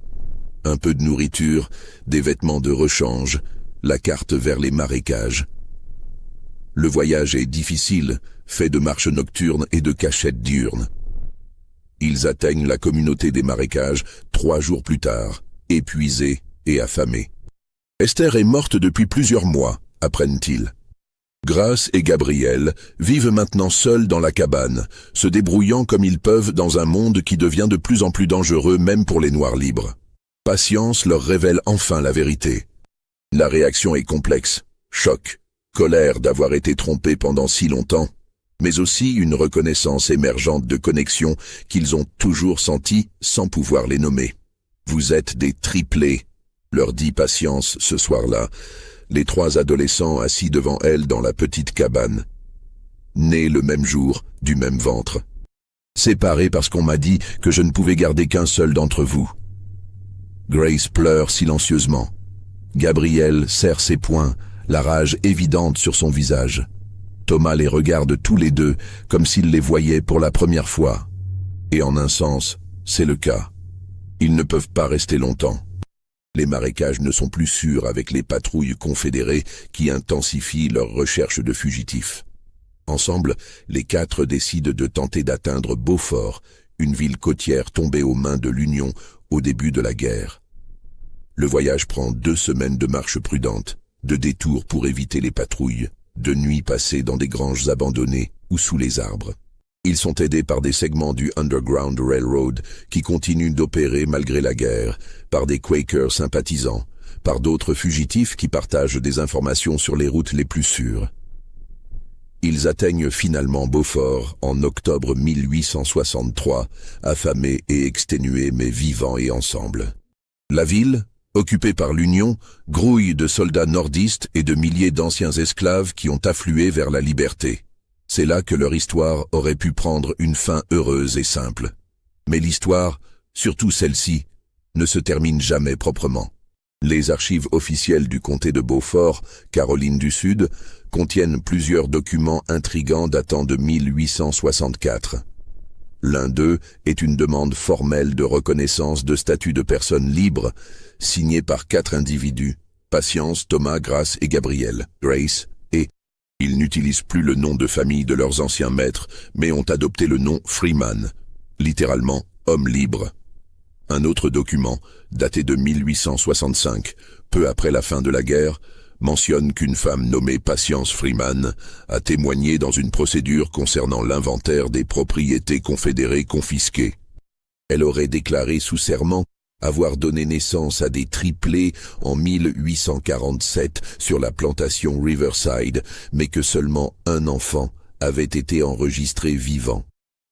Speaker 1: Un peu de nourriture, des vêtements de rechange, la carte vers les marécages. Le voyage est difficile, fait de marches nocturnes et de cachettes diurnes. Ils atteignent la communauté des marécages 3 jours plus tard, épuisés et affamés. Esther est morte depuis plusieurs mois, apprennent-ils. Grace et Gabriel vivent maintenant seuls dans la cabane, se débrouillant comme ils peuvent dans un monde qui devient de plus en plus dangereux même pour les Noirs libres. Patience leur révèle enfin la vérité. La réaction est complexe, choc, colère d'avoir été trompés pendant si longtemps, mais aussi une reconnaissance émergente de connexions qu'ils ont toujours senties sans pouvoir les nommer. « Vous êtes des triplés », leur dit Patience ce soir-là, les 3 adolescents assis devant elle dans la petite cabane. Nés le même jour, du même ventre. Séparés parce qu'on m'a dit que je ne pouvais garder qu'un seul d'entre vous. Grace pleure silencieusement. Gabriel serre ses poings, la rage évidente sur son visage. Thomas les regarde tous les deux comme s'il les voyait pour la première fois. Et en un sens, c'est le cas. Ils ne peuvent pas rester longtemps. Les marécages ne sont plus sûrs avec les patrouilles confédérées qui intensifient leurs recherches de fugitifs. Ensemble, les 4 décident de tenter d'atteindre Beaufort, une ville côtière tombée aux mains de l'Union au début de la guerre. Le voyage prend 2 semaines de marche prudente, de détours pour éviter les patrouilles, de nuits passées dans des granges abandonnées ou sous les arbres. Ils sont aidés par des segments du Underground Railroad qui continuent d'opérer malgré la guerre, par des Quakers sympathisants, par d'autres fugitifs qui partagent des informations sur les routes les plus sûres. Ils atteignent finalement Beaufort en octobre 1863, affamés et exténués mais vivants et ensemble. La ville, occupée par l'Union, grouille de soldats nordistes et de milliers d'anciens esclaves qui ont afflué vers la liberté. C'est là que leur histoire aurait pu prendre une fin heureuse et simple. Mais l'histoire, surtout celle-ci, ne se termine jamais proprement. Les archives officielles du comté de Beaufort, Caroline du Sud, contiennent plusieurs documents intrigants datant de 1864. L'un d'eux est une demande formelle de reconnaissance de statut de personne libre, signée par 4 individus, Patience, Thomas, Grace et Gabriel, Grace, et ils n'utilisent plus le nom de famille de leurs anciens maîtres, mais ont adopté le nom Freeman, littéralement homme libre. Un autre document, daté de 1865, peu après la fin de la guerre, mentionne qu'une femme nommée Patience Freeman a témoigné dans une procédure concernant l'inventaire des propriétés confédérées confisquées. Elle aurait déclaré sous serment avoir donné naissance à des triplés en 1847 sur la plantation Riverside, mais que seulement un enfant avait été enregistré vivant.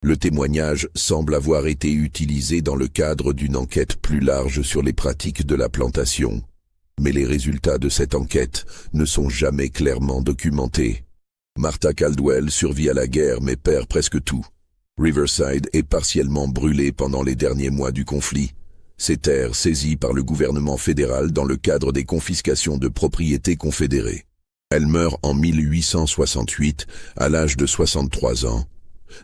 Speaker 1: Le témoignage semble avoir été utilisé dans le cadre d'une enquête plus large sur les pratiques de la plantation. Mais les résultats de cette enquête ne sont jamais clairement documentés. Martha Caldwell survit à la guerre mais perd presque tout. Riverside est partiellement brûlée pendant les derniers mois du conflit. Ces terres saisies par le gouvernement fédéral dans le cadre des confiscations de propriétés confédérées. Elle meurt en 1868, à l'âge de 63 ans,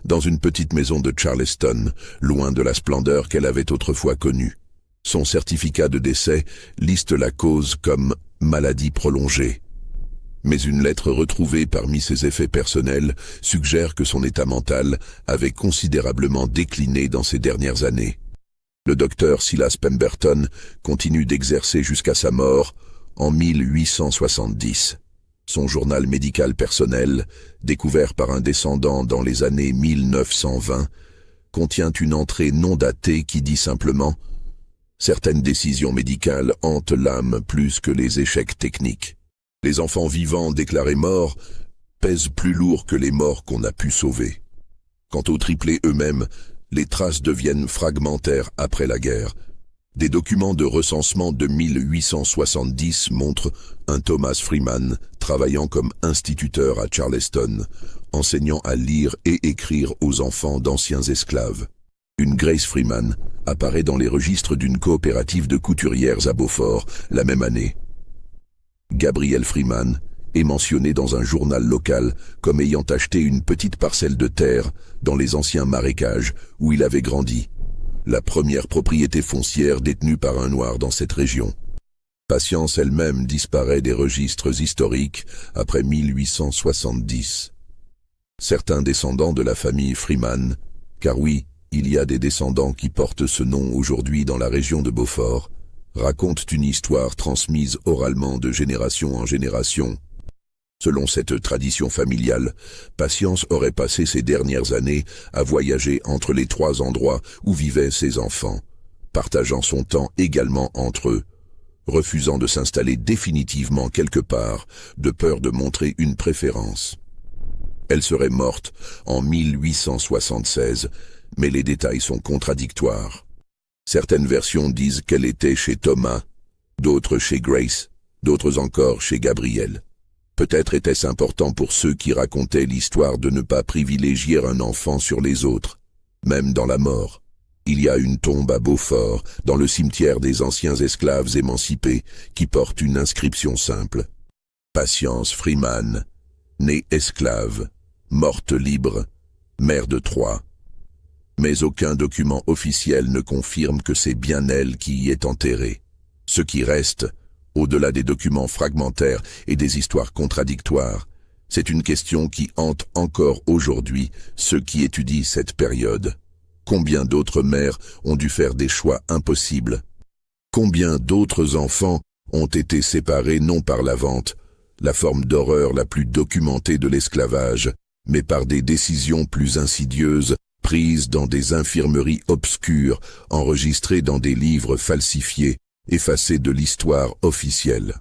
Speaker 1: dans une petite maison de Charleston, loin de la splendeur qu'elle avait autrefois connue. Son certificat de décès liste la cause comme « maladie prolongée ». Mais une lettre retrouvée parmi ses effets personnels suggère que son état mental avait considérablement décliné dans ces dernières années. Le docteur Silas Pemberton continue d'exercer jusqu'à sa mort en 1870. Son journal médical personnel, découvert par un descendant dans les années 1920, contient une entrée non datée qui dit simplement « Certaines décisions médicales hantent l'âme plus que les échecs techniques. Les enfants vivants déclarés morts pèsent plus lourd que les morts qu'on a pu sauver. Quant aux triplés eux-mêmes, les traces deviennent fragmentaires après la guerre. Des documents de recensement de 1870 montrent un Thomas Freeman travaillant comme instituteur à Charleston, enseignant à lire et écrire aux enfants d'anciens esclaves. Une Grace Freeman apparaît dans les registres d'une coopérative de couturières à Beaufort la même année. Gabriel Freeman est mentionné dans un journal local comme ayant acheté une petite parcelle de terre dans les anciens marécages où il avait grandi. la première propriété foncière détenue par un noir dans cette région. Patience elle-même disparaît des registres historiques après 1870. Certains descendants de la famille Freeman, car oui, il y a des descendants qui portent ce nom aujourd'hui dans la région de Beaufort, racontent une histoire transmise oralement de génération en génération. Selon cette tradition familiale, Patience aurait passé ses dernières années à voyager entre les 3 endroits où vivaient ses enfants, partageant son temps également entre eux, refusant de s'installer définitivement quelque part, de peur de montrer une préférence. Elle serait morte en 1876, mais les détails sont contradictoires. Certaines versions disent qu'elle était chez Thomas, d'autres chez Grace, d'autres encore chez Gabriel. Peut-être était-ce important pour ceux qui racontaient l'histoire de ne pas privilégier un enfant sur les autres, même dans la mort. Il y a une tombe à Beaufort, dans le cimetière des anciens esclaves émancipés, qui porte une inscription simple. Patience Freeman, née esclave, morte libre, mère de 3. Mais aucun document officiel ne confirme que c'est bien elle qui y est enterrée. Ce qui reste, au-delà des documents fragmentaires et des histoires contradictoires, c'est une question qui hante encore aujourd'hui ceux qui étudient cette période. Combien d'autres mères ont dû faire des choix impossibles? Combien d'autres enfants ont été séparés non par la vente, la forme d'horreur la plus documentée de l'esclavage, mais par des décisions plus insidieuses, prises dans des infirmeries obscures, enregistrées dans des livres falsifiés, effacés de l'histoire officielle.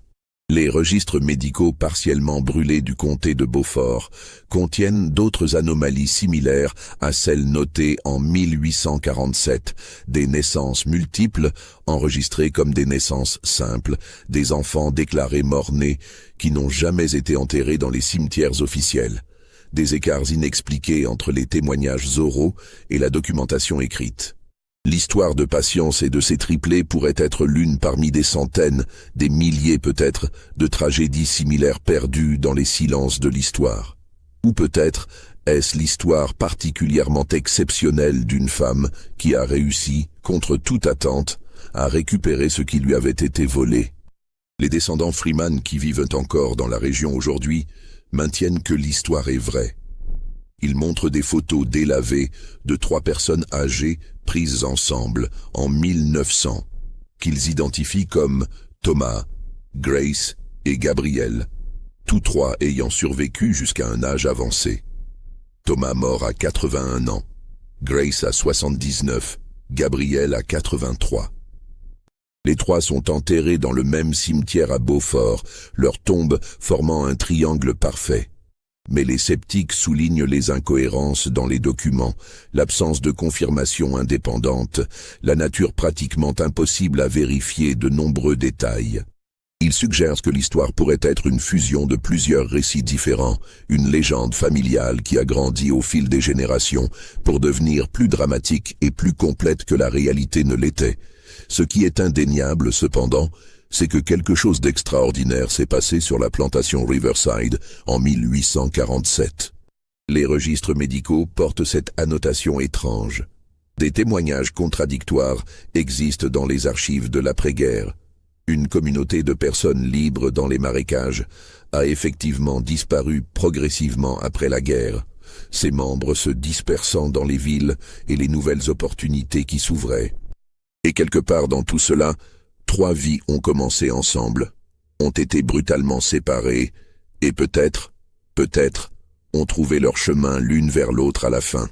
Speaker 1: Les registres médicaux partiellement brûlés du comté de Beaufort contiennent d'autres anomalies similaires à celles notées en 1847, des naissances multiples, enregistrées comme des naissances simples, des enfants déclarés morts-nés qui n'ont jamais été enterrés dans les cimetières officiels, des écarts inexpliqués entre les témoignages oraux et la documentation écrite. L'histoire de Patience et de ses triplés pourrait être l'une parmi des centaines, des milliers peut-être, de tragédies similaires perdues dans les silences de l'histoire. Ou peut-être est-ce l'histoire particulièrement exceptionnelle d'une femme qui a réussi, contre toute attente, à récupérer ce qui lui avait été volé. Les descendants Freeman qui vivent encore dans la région aujourd'hui maintiennent que l'histoire est vraie. Ils montrent des photos délavées de 3 personnes âgées prises ensemble en 1900, qu'ils identifient comme Thomas, Grace et Gabriel, tous 3 ayant survécu jusqu'à un âge avancé. Thomas mort à 81 ans, Grace à 79, Gabriel à 83. Les 3 sont enterrés dans le même cimetière à Beaufort, leurs tombes formant un triangle parfait. Mais les sceptiques soulignent les incohérences dans les documents, l'absence de confirmation indépendante, la nature pratiquement impossible à vérifier de nombreux détails. Ils suggèrent que l'histoire pourrait être une fusion de plusieurs récits différents, une légende familiale qui a grandi au fil des générations pour devenir plus dramatique et plus complète que la réalité ne l'était. Ce qui est indéniable cependant, c'est que quelque chose d'extraordinaire s'est passé sur la plantation Riverside en 1847. Les registres médicaux portent cette annotation étrange. Des témoignages contradictoires existent dans les archives de l'après-guerre. Une communauté de personnes libres dans les marécages a effectivement disparu progressivement après la guerre, ses membres se dispersant dans les villes et les nouvelles opportunités qui s'ouvraient. Et quelque part dans tout cela, 3 vies ont commencé ensemble, ont été brutalement séparées et peut-être, ont trouvé leur chemin l'une vers l'autre à la fin.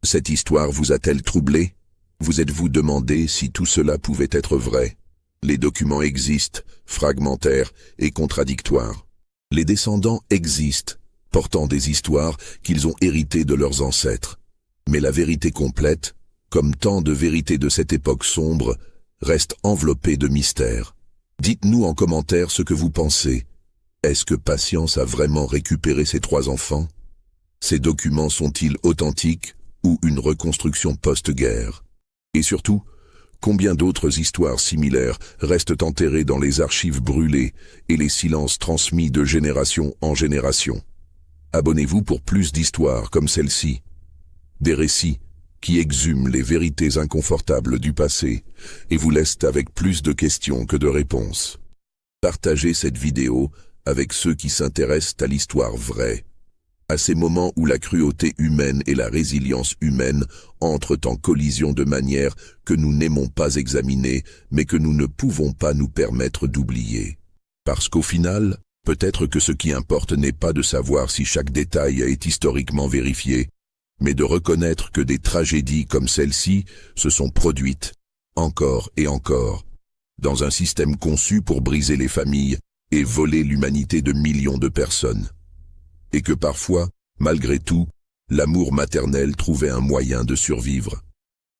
Speaker 1: Cette histoire vous a-t-elle troublé? Vous êtes-vous demandé si tout cela pouvait être vrai? Les documents existent, fragmentaires et contradictoires. Les descendants existent, portant des histoires qu'ils ont héritées de leurs ancêtres. Mais la vérité complète, comme tant de vérités de cette époque sombre, reste enveloppée de mystère. Dites-nous en commentaire ce que vous pensez. Est-ce que Patience a vraiment récupéré ses 3 enfants? Ces documents sont-ils authentiques ou une reconstruction post-guerre? Et surtout, combien d'autres histoires similaires restent enterrées dans les archives brûlées et les silences transmis de génération en génération? Abonnez-vous pour plus d'histoires comme celle-ci. Des récits qui exhument les vérités inconfortables du passé et vous laissent avec plus de questions que de réponses. Partagez cette vidéo avec ceux qui s'intéressent à l'histoire vraie, à ces moments où la cruauté humaine et la résilience humaine entrent en collision de manière que nous n'aimons pas examiner, mais que nous ne pouvons pas nous permettre d'oublier. Parce qu'au final, peut-être que ce qui importe n'est pas de savoir si chaque détail est historiquement vérifié, mais de reconnaître que des tragédies comme celle-ci se sont produites, encore et encore, dans un système conçu pour briser les familles et voler l'humanité de millions de personnes. Et que parfois, malgré tout, l'amour maternel trouvait un moyen de survivre.